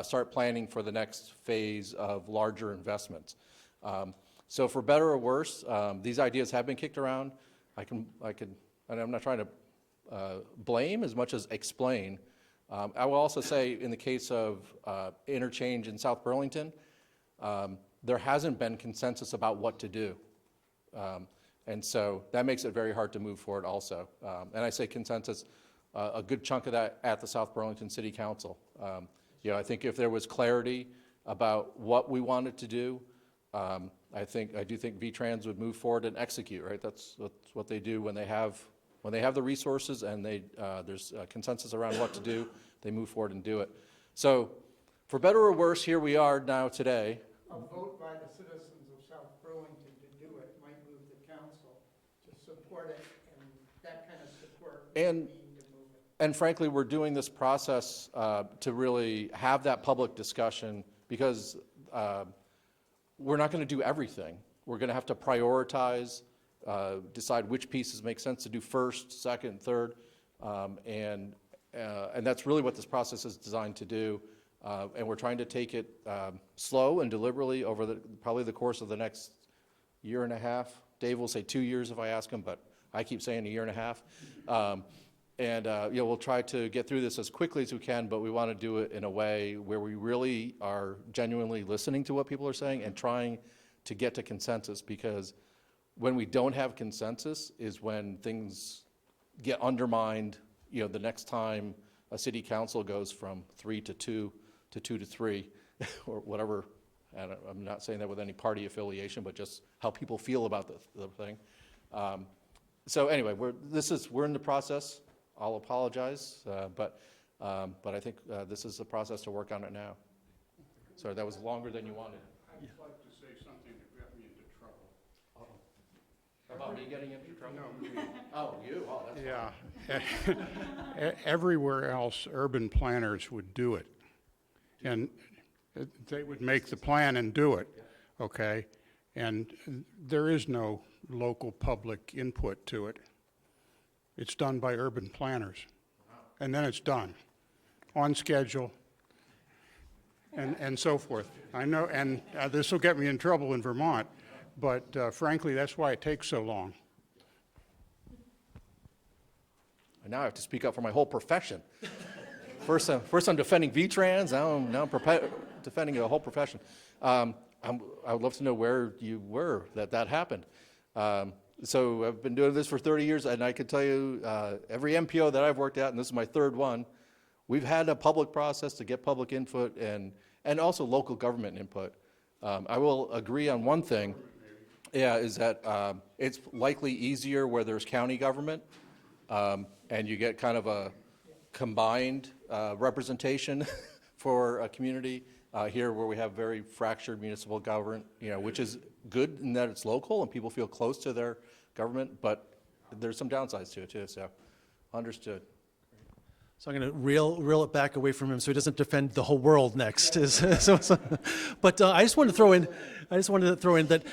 Speaker 1: start planning for the next phase of larger investments. So for better or worse, these ideas have been kicked around. And I'm not trying to blame as much as explain. I will also say in the case of interchange in South Burlington, there hasn't been consensus about what to do. And so that makes it very hard to move forward also. And I say consensus, a good chunk of that at the South Burlington City Council. I think if there was clarity about what we wanted to do, I do think VTrans would move forward and execute, right? That's what they do when they have the resources and there's a consensus around what to do, they move forward and do it. So for better or worse, here we are now today.
Speaker 18: A vote by the citizens of South Burlington to do it might move the council to support it, and that kind of support would mean to move it.
Speaker 1: And frankly, we're doing this process to really have that public discussion because we're not going to do everything. We're going to have to prioritize decide which pieces make sense to do first, second, third, and that's really what this process is designed to do. And we're trying to take it slow and deliberately over probably the course of the next year and a half. Dave will say 2 years if I ask him, but I keep saying a year and a half. We'll try to get through this as quickly as we can, but we want to do it in a way where we really are genuinely listening to what people are saying and trying to get to consensus, because when we don't have consensus is when things get undermined. The next time a city council goes from 3 to 2 to 2 to 3 or whatever, and I'm not saying that with any party affiliation, but just how people feel about the thing. So anyway, we're in the process. I'll apologize, but I think this is the process to work on it now. Sorry, that was longer than you wanted.
Speaker 13: I'd like to say something that got me into trouble.
Speaker 1: About me getting into trouble?
Speaker 13: No, me.
Speaker 1: Oh, you? Oh, that's
Speaker 13: Yeah. Everywhere else, urban planners would do it. And they would make the plan and do it, okay? And there is no local public input to it. It's done by urban planners. And then it's done, on schedule, and so forth. I know, and this will get me in trouble in Vermont, but frankly, that's why it takes so long.
Speaker 1: And now I have to speak up for my whole profession. First I'm defending V-Trans, now I'm defending a whole profession. I would love to know where you were that happened. So I've been doing this for 30 years, and I can tell you every MPO that I've worked at, and this is my third one, we've had a public process to get public input and also local government input. I will agree on one thing, is that it's likely easier where there's county government, and you get kind of a combined representation for a community. Here where we have very fractured municipal government, which is good in that it's local and people feel close to their government, but there's some downsides to it too, so understood.
Speaker 4: So I'm going to reel it back away from him so he doesn't defend the whole world next. But I just wanted to throw in that,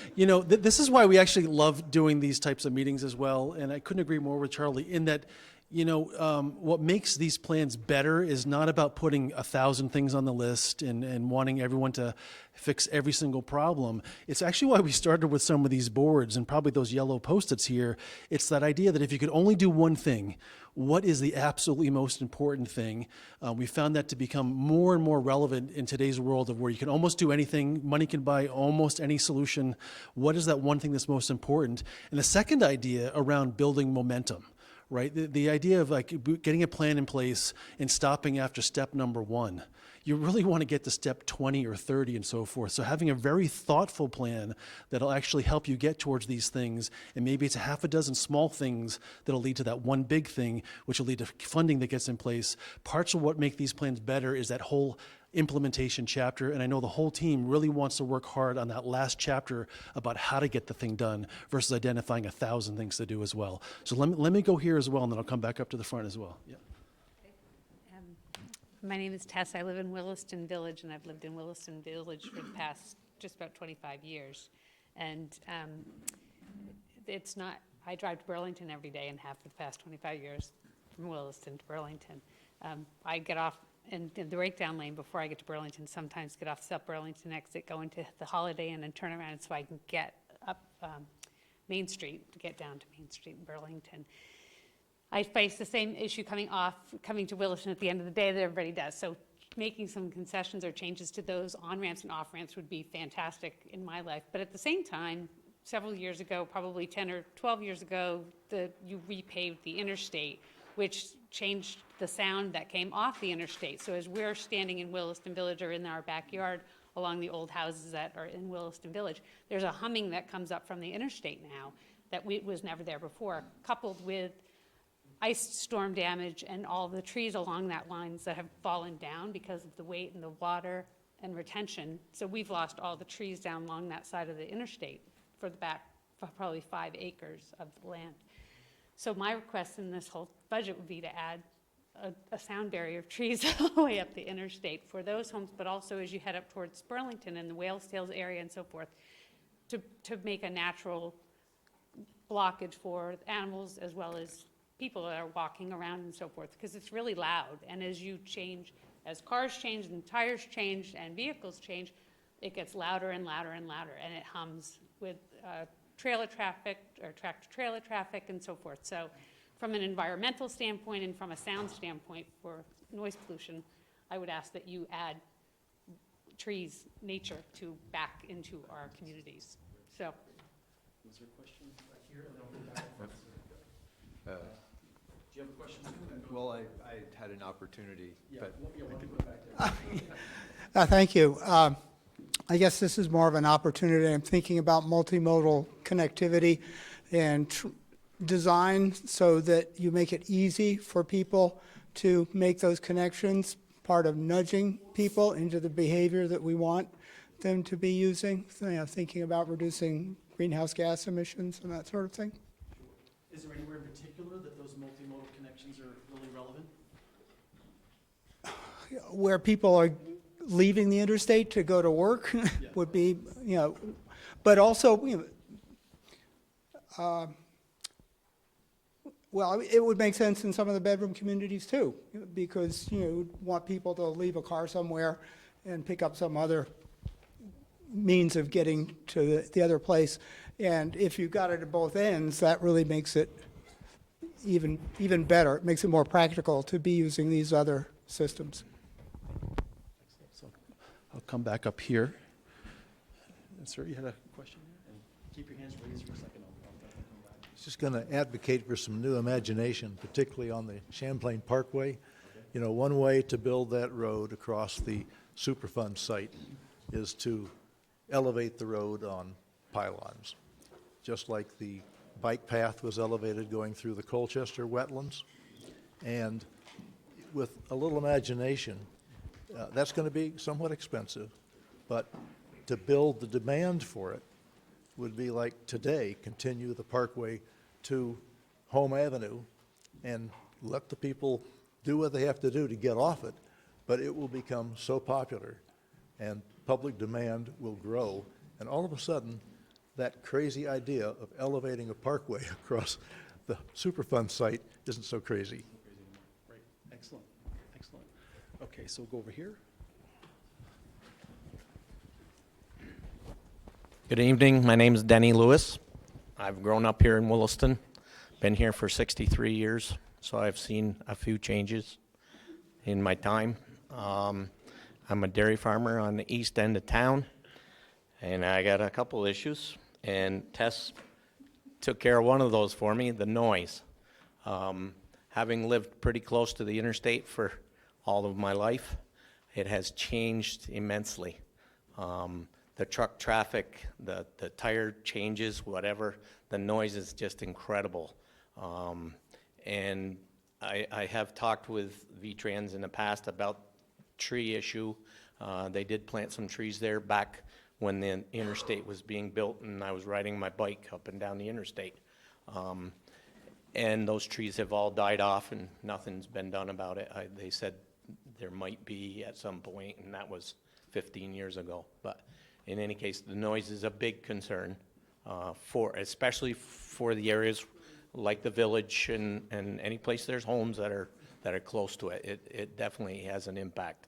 Speaker 4: this is why we actually love doing these types of meetings as well, and I couldn't agree more with Charlie in that, what makes these plans better is not about putting 1,000 things on the list and wanting everyone to fix every single problem. It's actually why we started with some of these boards and probably those yellow Post-its here. It's that idea that if you could only do one thing, what is the absolutely most important thing? We found that to become more and more relevant in today's world of where you can almost do anything, money can buy almost any solution. What is that one thing that's most important? And the second idea around building momentum. Right? The idea of getting a plan in place and stopping after step number 1. You really want to get to step 20 or 30 and so forth. So having a very thoughtful plan that'll actually help you get towards these things, and maybe it's a half a dozen small things that'll lead to that one big thing, which will lead to funding that gets in place. Parts of what make these plans better is that whole implementation chapter, and I know the whole team really wants to work hard on that last chapter about how to get the thing done versus identifying 1,000 things to do as well. So let me go here as well, and then I'll come back up to the front as well. Yeah.
Speaker 19: My name is Tess. I live in Williston Village, and I've lived in Williston Village for the past just about 25 years. And I drive to Burlington every day and have for the past 25 years from Williston to Burlington. I get off in the breakdown lane before I get to Burlington, sometimes get off the South Burlington exit, go into the Holiday Inn and turn around so I can get up Main Street to get down to Main Street in Burlington. I face the same issue coming to Williston at the end of the day that everybody does. So making some concessions or changes to those on-ramps and off-ramps would be fantastic in my life. But at the same time, several years ago, probably 10 or 12 years ago, you repaved the interstate, which changed the sound that came off the interstate. So as we're standing in Williston Village or in our backyard along the old houses that are in Williston Village, there's a humming that comes up from the interstate now that was never there before, coupled with ice storm damage and all the trees along that lines that have fallen down because of the weight and the water and retention. So we've lost all the trees down along that side of the interstate for the back, probably 5 acres of land. So my request in this whole budget would be to add a sound barrier of trees all the way up the interstate for those homes, but also as you head up towards Burlington and the Whales Tails area and so forth, to make a natural blockage for animals as well as people that are walking around and so forth, because it's really loud. And as you change, as cars change and tires change and vehicles change, it gets louder and louder and louder, and it hums with trailer traffic or tractor-trailer traffic and so forth. So from an environmental standpoint and from a sound standpoint for noise pollution, I would ask that you add trees, nature, to back into our communities. So.
Speaker 4: Was there a question right here? And then we'll go back. Do you have a question?
Speaker 6: Well, I had an opportunity, but
Speaker 20: thank you. I guess this is more of an opportunity. I'm thinking about multimodal connectivity and design so that you make it easy for people to make those connections, part of nudging people into the behavior that we want them to be using, thinking about reducing greenhouse gas emissions and that sort of thing.
Speaker 4: Is there anywhere in particular that those multimodal connections are really relevant?
Speaker 20: Where people are leaving the interstate to go to work would be, but also, well, it would make sense in some of the bedroom communities too, because you want people to leave a car somewhere and pick up some other means of getting to the other place. And if you've got it at both ends, that really makes it even better. It makes it more practical to be using these other systems.
Speaker 4: So I'll come back up here. Sir, you had a question here? And keep your hands raised for a second. I'll come back.
Speaker 12: I was just going to advocate for some new imagination, particularly on the Champlain Parkway. You know, one way to build that road across the Superfund site is to elevate the road on pylons, just like the bike path was elevated going through the Colchester wetlands. And with a little imagination, that's going to be somewhat expensive, but to build the demand for it would be like today, continue the parkway to Home Avenue and let the people do what they have to do to get off it, but it will become so popular and public demand will grow, and all of a sudden, that crazy idea of elevating a parkway across the Superfund site isn't so crazy.
Speaker 4: Great, excellent, excellent. Okay, so we'll go over here.
Speaker 21: Good evening, my name is Denny Lewis. I've grown up here in Williston, been here for 63 years, so I've seen a few changes in my time. I'm a dairy farmer on the east end of town, and I got a couple issues, and Tess took care of one of those for me, the noise. Having lived pretty close to the interstate for all of my life, it has changed immensely. The truck traffic, the tire changes, whatever, the noise is just incredible. And I have talked with V-Trans in the past about tree issue. They did plant some trees there back when the interstate was being built and I was riding my bike up and down the interstate. And those trees have all died off and nothing's been done about it. They said there might be at some point, and that was 15 years ago. But in any case, the noise is a big concern, especially for the areas like the village and any place there's homes that are close to it. It definitely has an impact.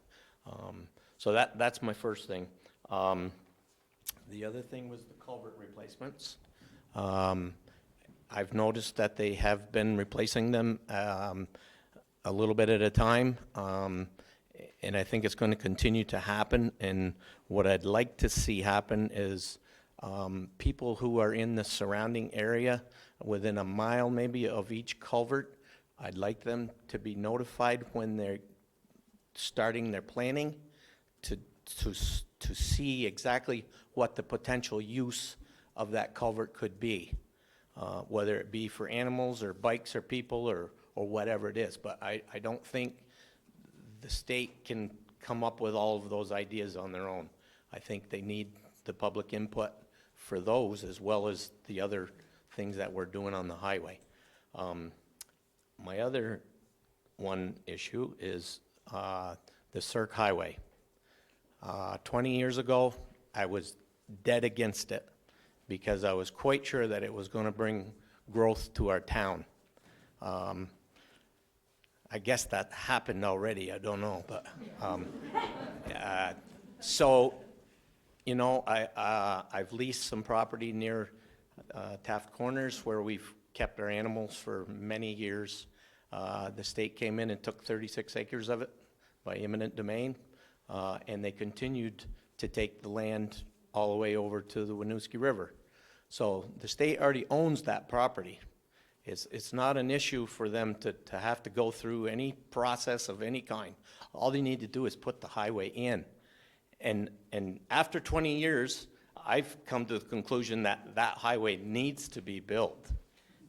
Speaker 21: So that's my first thing. The other thing was the culvert replacements. I've noticed that they have been replacing them a little bit at a time, and I think it's going to continue to happen. And what I'd like to see happen is people who are in the surrounding area within a mile maybe of each culvert, I'd like them to be notified when they're starting their planning to see exactly what the potential use of that culvert could be, whether it be for animals or bikes or people or whatever it is. But I don't think the state can come up with all of those ideas on their own. I think they need the public input for those as well as the other things that we're doing on the highway. My other one issue is the Circ Highway. 20 years ago, I was dead against it because I was quite sure that it was going to bring growth to our town. I guess that happened already, I don't know, but, so, you know, I've leased some property near Taft Corners where we've kept our animals for many years. The state came in and took 36 acres of it by eminent domain, and they continued to take the land all the way over to the Winooski River. So the state already owns that property. It's not an issue for them to have to go through any process of any kind. All they need to do is put the highway in. And after 20 years, I've come to the conclusion that that highway needs to be built.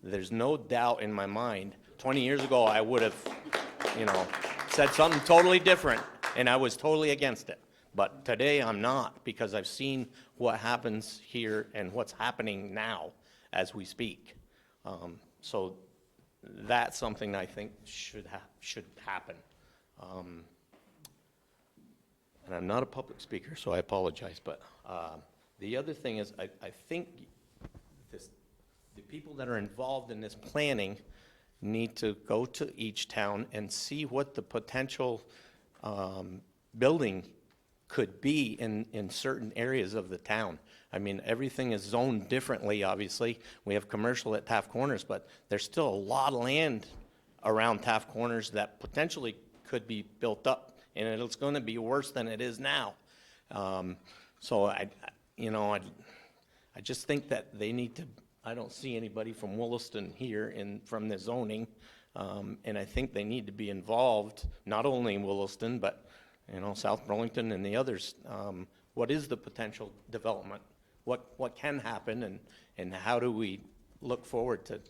Speaker 21: There's no doubt in my mind. 20 years ago, I would have, you know, said something totally different, and I was totally against it. But today I'm not, because I've seen what happens here and what's happening now as we speak. So that's something I think should happen. And I'm not a public speaker, so I apologize. But the other thing is, I think the people that are involved in this planning need to go to each town and see what the potential building could be in certain areas of the town. I mean, everything is zoned differently, obviously. We have commercial at Taft Corners, but there's still a lot of land around Taft Corners that potentially could be built up, and it's going to be worse than it is now. So I just think that they need to. I don't see anybody from Williston here from the zoning, and I think they need to be involved, not only in Williston, but South Burlington and the others. What is the potential development? What can happen, and how do we look forward to,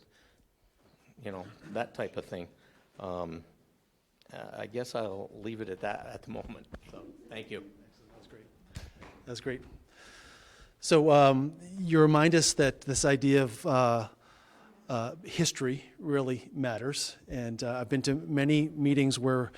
Speaker 21: that type of thing? I guess I'll leave it at that at the moment. So, thank you.
Speaker 4: That's great. That's great. So you remind us that this idea of history really matters, and I've been to many meetings where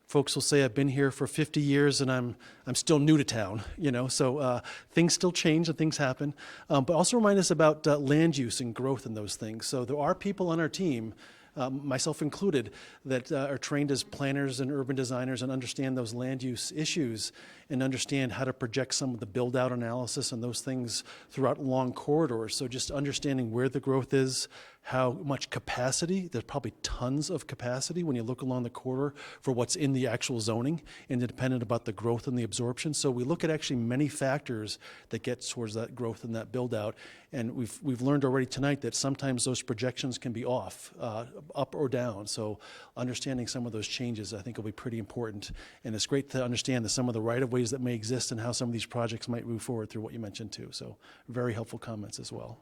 Speaker 4: folks will say, I've been here for 50 years and I'm still new to town, so things still change and things happen. But also remind us about land use and growth in those things. So there are people on our team, myself included, that are trained as planners and urban designers and understand those land use issues and understand how to project some of the build-out analysis and those things throughout long corridors. So just understanding where the growth is, how much capacity, there's probably tons of capacity when you look along the corridor for what's in the actual zoning, independent about the growth and the absorption. So we look at actually many factors that get towards that growth and that build out. And we've learned already tonight that sometimes those projections can be off, up or down. So understanding some of those changes I think will be pretty important. And it's great to understand that some of the right-of-ways that may exist and how some of these projects might move forward through what you mentioned too. So very helpful comments as well.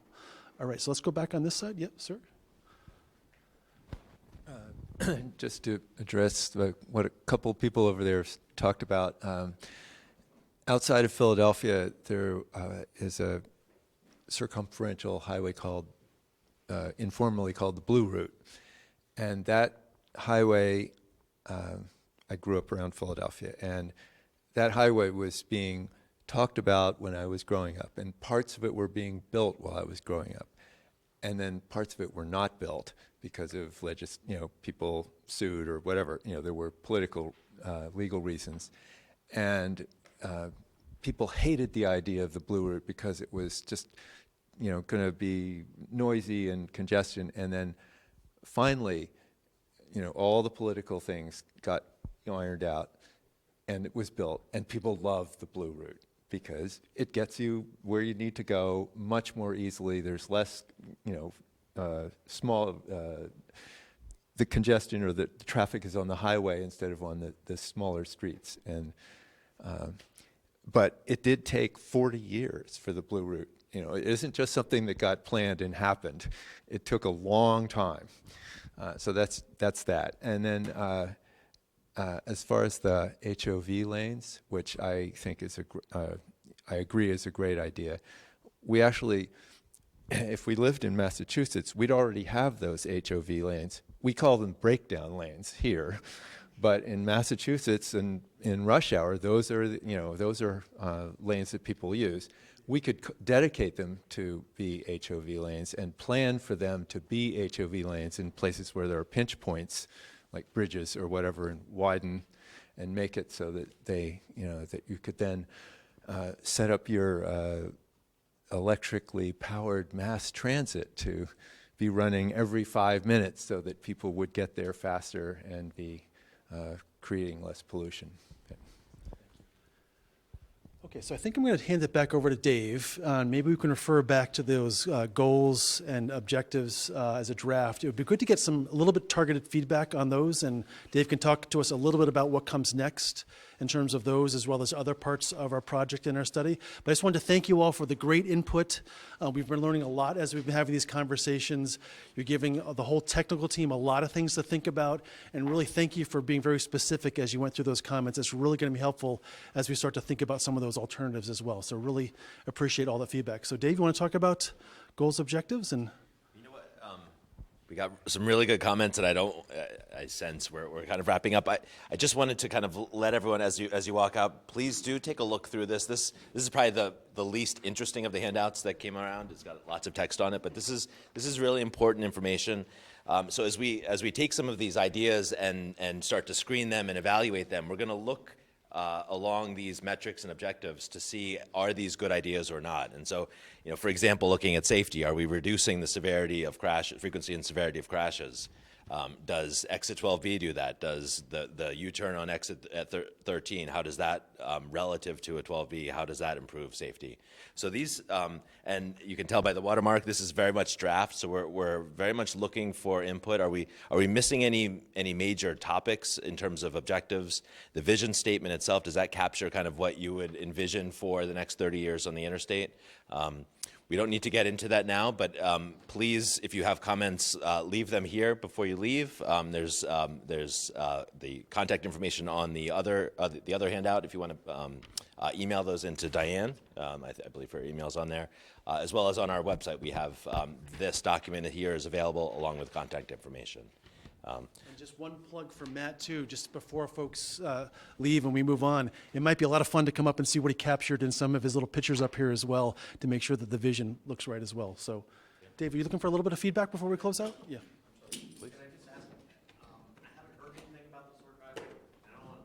Speaker 4: All right, so let's go back on this side. Yep, sir.
Speaker 6: Just to address what a couple of people over there talked about, outside of Philadelphia, there is a circumferential highway called, informally called the Blue Route. And that highway, I grew up around Philadelphia, and that highway was being talked about when I was growing up, and parts of it were being built while I was growing up, and then parts of it were not built because of people sued or whatever. There were political, legal reasons, and people hated the idea of the Blue Route because it was just, going to be noisy and congestion. And then finally, all the political things got ironed out, and it was built, and people loved the Blue Route because it gets you where you need to go much more easily. There's less, the congestion or the traffic is on the highway instead of on the smaller streets. And but it did take 40 years for the Blue Route. It isn't just something that got planned and happened. It took a long time. So that's that. And then as far as the HOV lanes, which I think is I agree is a great idea. We actually, if we lived in Massachusetts, we'd already have those HOV lanes. We call them breakdown lanes here, but in Massachusetts and in rush hour, those are lanes that people use. we could dedicate them to be HOV lanes and plan for them to be HOV lanes in places where there are pinch points, like bridges or whatever, and widen and make it so that they, that you could then set up your electrically powered mass transit to be running every 5 minutes so that people would get there faster and be creating less pollution.
Speaker 4: Okay, so I think I'm going to hand it back over to Dave. Maybe we can refer back to those goals and objectives as a draft. It would be good to get a little bit targeted feedback on those, and Dave can talk to us a little bit about what comes next in terms of those, as well as other parts of our project and our study. But I just wanted to thank you all for the great input. We've been learning a lot as we've been having these conversations. You're giving the whole technical team a lot of things to think about, and really thank you for being very specific as you went through those comments. It's really going to be helpful as we start to think about some of those alternatives as well. So really appreciate all the feedback. So Dave, you want to talk about goals, objectives, and
Speaker 3: we got some really good comments, and I sense we're kind of wrapping up. I just wanted to kind of let everyone, as you walk out, please do take a look through this. This is probably the least interesting of the handouts that came around. It's got lots of text on it, but this is really important information. So as we take some of these ideas and start to screen them and evaluate them, we're going to look along these metrics and objectives to see, are these good ideas or not? And so, for example, looking at safety, are we reducing the severity of frequency and severity of crashes? Does exit 12B do that? Does the U-turn on exit at 13, how does that, relative to a 12B, how does that improve safety? So these, and you can tell by the watermark, this is very much draft, so we're very much looking for input. Are we missing any major topics in terms of objectives? The vision statement itself, does that capture kind of what you would envision for the next 30 years on the interstate? We don't need to get into that now, but please, if you have comments, leave them here before you leave. There's the contact information on the other handout if you want to email those into Diane. I believe her email's on there, as well as on our website. We have this document here is available along with contact information.
Speaker 4: And just one plug for Matt, too, just before folks leave and we move on. It might be a lot of fun to come up and see what he captured in some of his little pictures up here as well to make sure that the vision looks right as well. So, Dave, are you looking for a little bit of feedback before we close out? Yeah.
Speaker 21: Can I just ask, I haven't heard anything about the Circ Highway. I don't want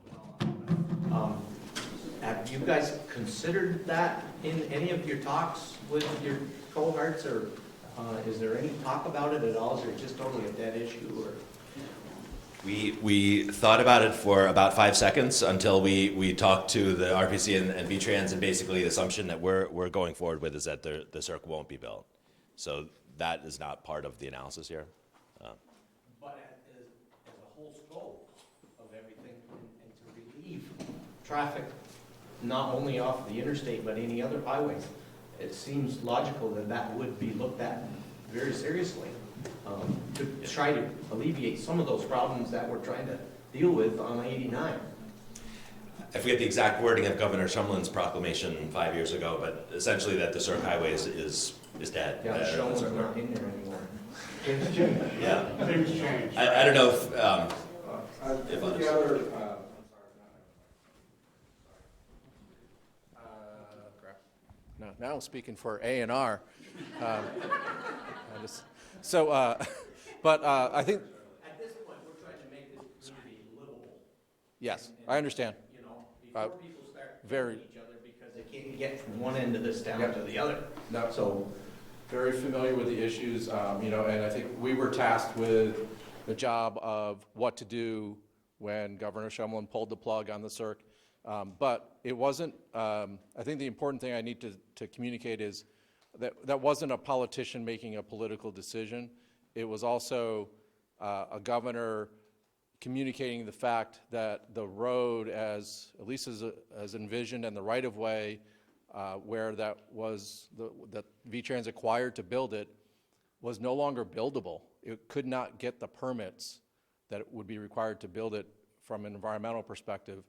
Speaker 21: to dwell on that. Have you guys considered that in any of your talks with your cohorts, or is there any talk about it at all? Is it just totally a dead issue? Or
Speaker 3: We thought about it for about 5 seconds until we talked to the RPC and VTrans, and basically the assumption that we're going forward with is that the Circ won't be built. So that is not part of the analysis here.
Speaker 21: But as a whole scope of everything, and to relieve traffic not only off the interstate but any other highways, it seems logical that would be looked at very seriously. To try to alleviate some of those problems that we're trying to deal with on I-89.
Speaker 3: I forget the exact wording of Governor Shumlin's proclamation 5 years ago, but essentially that the Circ Highway is dead.
Speaker 21: Yeah, Shumlin's not in there anymore.
Speaker 13: Things change.
Speaker 3: Yeah.
Speaker 13: Things change.
Speaker 3: I don't know if
Speaker 13: the other,
Speaker 1: Now speaking for A&R. But I think.
Speaker 21: At this point, we're trying to make this community livable.
Speaker 1: Yes, I understand.
Speaker 21: Before people start killing each other because they can't get from one end of this town to the other.
Speaker 1: No, so very familiar with the issues, and I think we were tasked with the job of what to do when Governor Shumlin pulled the plug on the Circ. But it wasn't, I think the important thing I need to communicate is that wasn't a politician making a political decision. It was also a governor communicating the fact that the road, at least as envisioned, and the right-of-way where that VTrans acquired to build it, was no longer buildable. It could not get the permits that would be required to build it from an environmental perspective.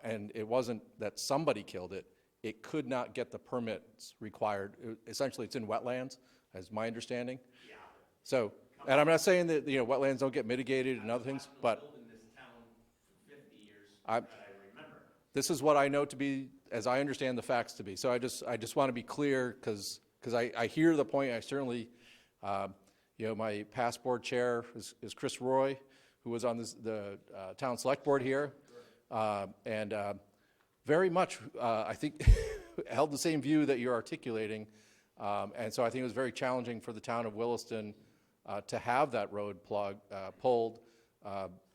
Speaker 1: And it wasn't that somebody killed it. It could not get the permits required. Essentially, it's in wetlands, as my understanding. Yeah. So, and I'm not saying that wetlands don't get mitigated and other things, but
Speaker 21: in this town for 50 years that I remember.
Speaker 1: This is what I know to be as I understand the facts to be. So I just want to be clear, because I hear the point. I certainly, my past board chair is Chris Roy, who was on the town select board here, and very much, I think, held the same view that you're articulating. And so I think it was very challenging for the town of Williston to have that road pulled,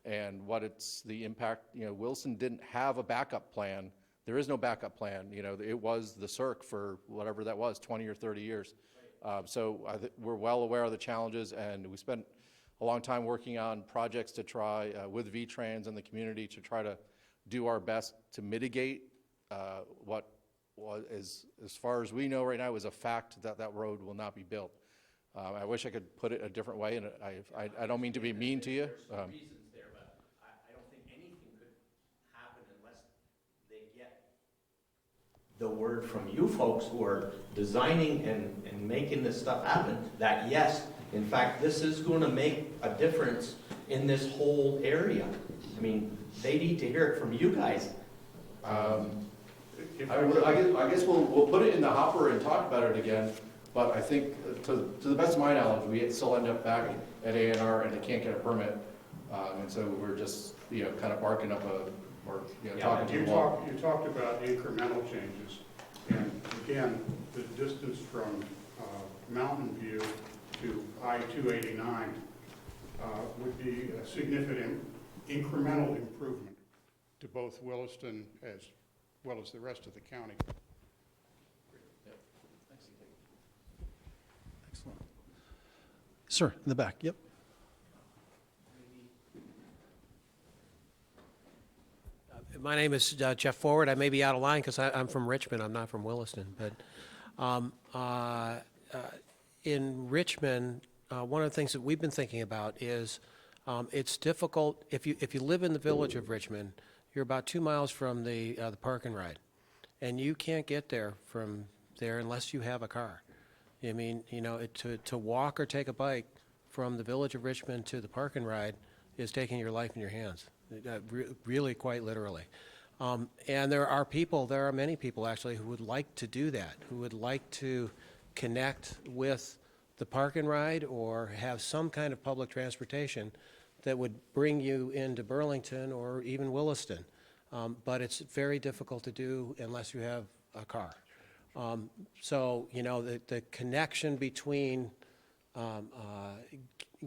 Speaker 1: and what it's the impact. Williston didn't have a backup plan. There is no backup plan. It was the Circ for whatever that was, 20 or 30 years. So we're well aware of the challenges, and we spent a long time working on projects to try with V-Trans and the community to try to do our best to mitigate what was, as far as we know right now, is a fact that that road will not be built. I wish I could put it a different way, and I don't mean to be mean to you.
Speaker 21: There's some reasons there, but I don't think anything could happen unless they get the word from you folks who are designing and making this stuff happen, that yes, in fact, this is going to make a difference in this whole area. I mean, they need to hear it from you guys.
Speaker 1: I guess we'll put it in the hopper and talk about it again, but I think, to the best of my knowledge, we still end up back at A&R and they can't get a permit, and so we're just, kind of barking up talking to the wall.
Speaker 13: You talked about incremental changes, and again, the distance from Mountain View to I-289 would be a significant incremental improvement to both Williston as well as the rest of the county.
Speaker 4: Excellent. Sir, in the back, yep.
Speaker 2: My name is Jeff Forward. I may be out of line because I'm from Richmond. I'm not from Williston. But in Richmond, one of the things that we've been thinking about is it's difficult. If you live in the village of Richmond, you're about 2 miles from the park and ride, and you can't get there from there unless you have a car. I mean, to walk or take a bike from the village of Richmond to the park and ride is taking your life in your hands, really quite literally. And there are many people actually who would like to do that, who would like to connect with the park and ride or have some kind of public transportation that would bring you into Burlington or even Williston. But it's very difficult to do unless you have a car. So, the connection between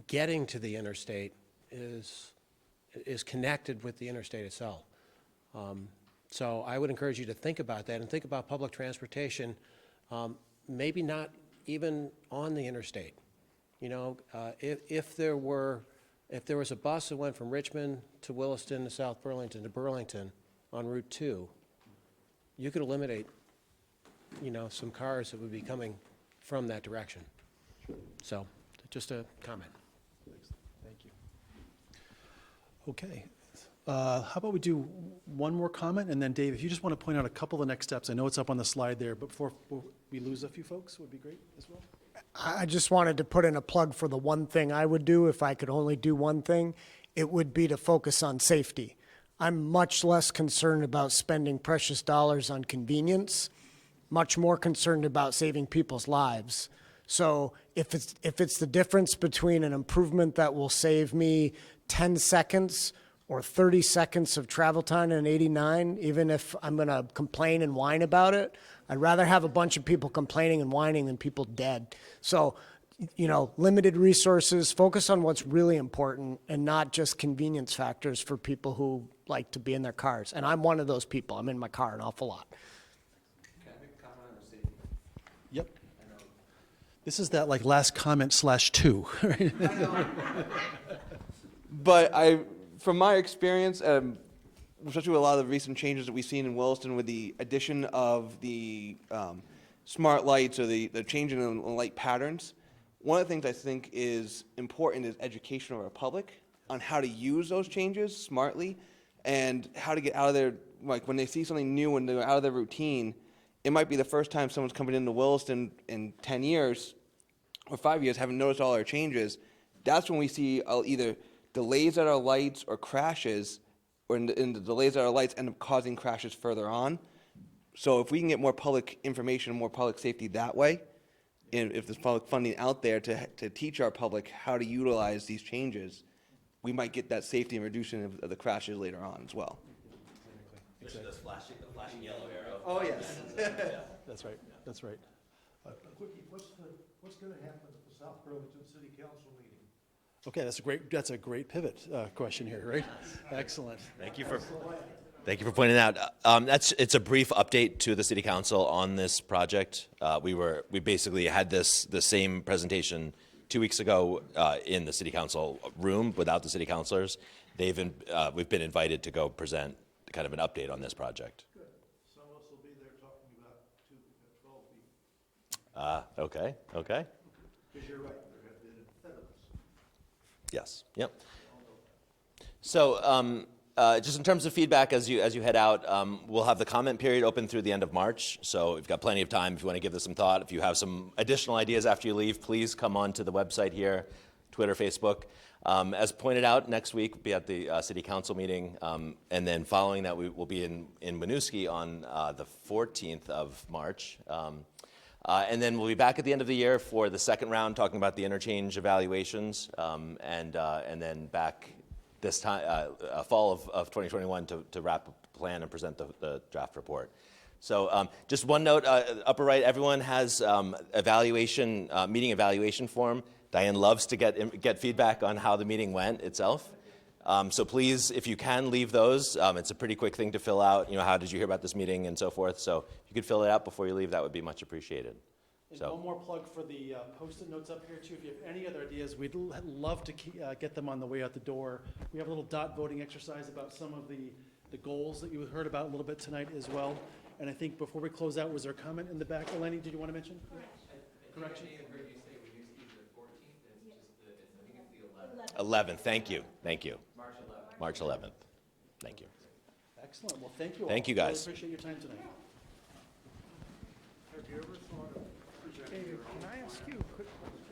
Speaker 2: getting to the interstate is connected with the interstate itself. So I would encourage you to think about that and think about public transportation, maybe not even on the interstate. If there was a bus that went from Richmond to Williston to South Burlington to Burlington on Route 2, you could eliminate, some cars that would be coming from that direction. So, just a comment.
Speaker 4: Thank you. Okay. How about we do one more comment, and then Dave, if you just want to point out a couple of the next steps. I know it's up on the slide there, but before we lose a few folks, would be great as well.
Speaker 17: I just wanted to put in a plug for the one thing I would do if I could only do one thing. It would be to focus on safety. I'm much less concerned about spending precious dollars on convenience, much more concerned about saving people's lives. So if it's the difference between an improvement that will save me 10 seconds or 30 seconds of travel time in 89, even if I'm going to complain and whine about it, I'd rather have a bunch of people complaining and whining than people dead. So, limited resources, focus on what's really important and not just convenience factors for people who like to be in their cars. And I'm one of those people. I'm in my car an awful lot.
Speaker 21: Can I make a comment on the safety?
Speaker 4: Yep. This is that last comment /2. Right?
Speaker 22: But from my experience, especially with a lot of the recent changes that we've seen in Williston with the addition of the smart lights or the change in light patterns, one of the things I think is important is education of our public on how to use those changes smartly and how to get out of their, when they see something new and they're out of their routine, it might be the first time someone's coming into Williston in 10 years or 5 years, haven't noticed all our changes. That's when we see either delays at our lights or crashes, or in the delays at our lights end up causing crashes further on. So if we can get more public information, more public safety that way, and if there's public funding out there to teach our public how to utilize these changes, we might get that safety and reduction of the crashes later on as well.
Speaker 3: The flashing yellow arrow.
Speaker 22: Oh, yes.
Speaker 4: That's right, that's right.
Speaker 12: Quickie, what's going to happen at the South Burlington City Council meeting?
Speaker 4: Okay, that's a great pivot question here, right? Excellent.
Speaker 3: Thank you for pointing out. It's a brief update to the City Council on this project. We basically had the same presentation 2 weeks ago in the City Council room without the City Councilors. We've been invited to go present kind of an update on this project.
Speaker 12: Good. Some of us will be there talking about 12B.
Speaker 3: Okay.
Speaker 12: Because you're right, there have been impediments.
Speaker 3: Yes. Yep. So just in terms of feedback, as you head out, we'll have the comment period open through the end of March. So we've got plenty of time if you want to give this some thought. If you have some additional ideas after you leave, please come on to the website here, Twitter, Facebook. As pointed out, next week we'll be at the City Council meeting, and then following that we will be in Winooski on the 14th of March. And then we'll be back at the end of the year for the second round, talking about the interchange evaluations, and then back this time, fall of 2021 to wrap up the plan and present the draft report. So just one note, upper right, everyone has meeting evaluation form. Diane loves to get feedback on how the meeting went itself. So please, if you can, leave those. It's a pretty quick thing to fill out. How did you hear about this meeting and so forth. So if you could fill it out before you leave, that would be much appreciated.
Speaker 4: And one more plug for the Post-it notes up here too. If you have any other ideas, we'd love to get them on the way out the door. We have a little dot voting exercise about some of the goals that you heard about a little bit tonight as well. And I think before we close out, was there a comment in the back? Eleni, did you want to mention? Correction.
Speaker 3: 11th. Thank you. March 11th. Thank you.
Speaker 4: Excellent. Well, thank you all.
Speaker 3: Thank you, guys.
Speaker 4: Really appreciate your time tonight.
Speaker 18: David, can I ask you a quick question?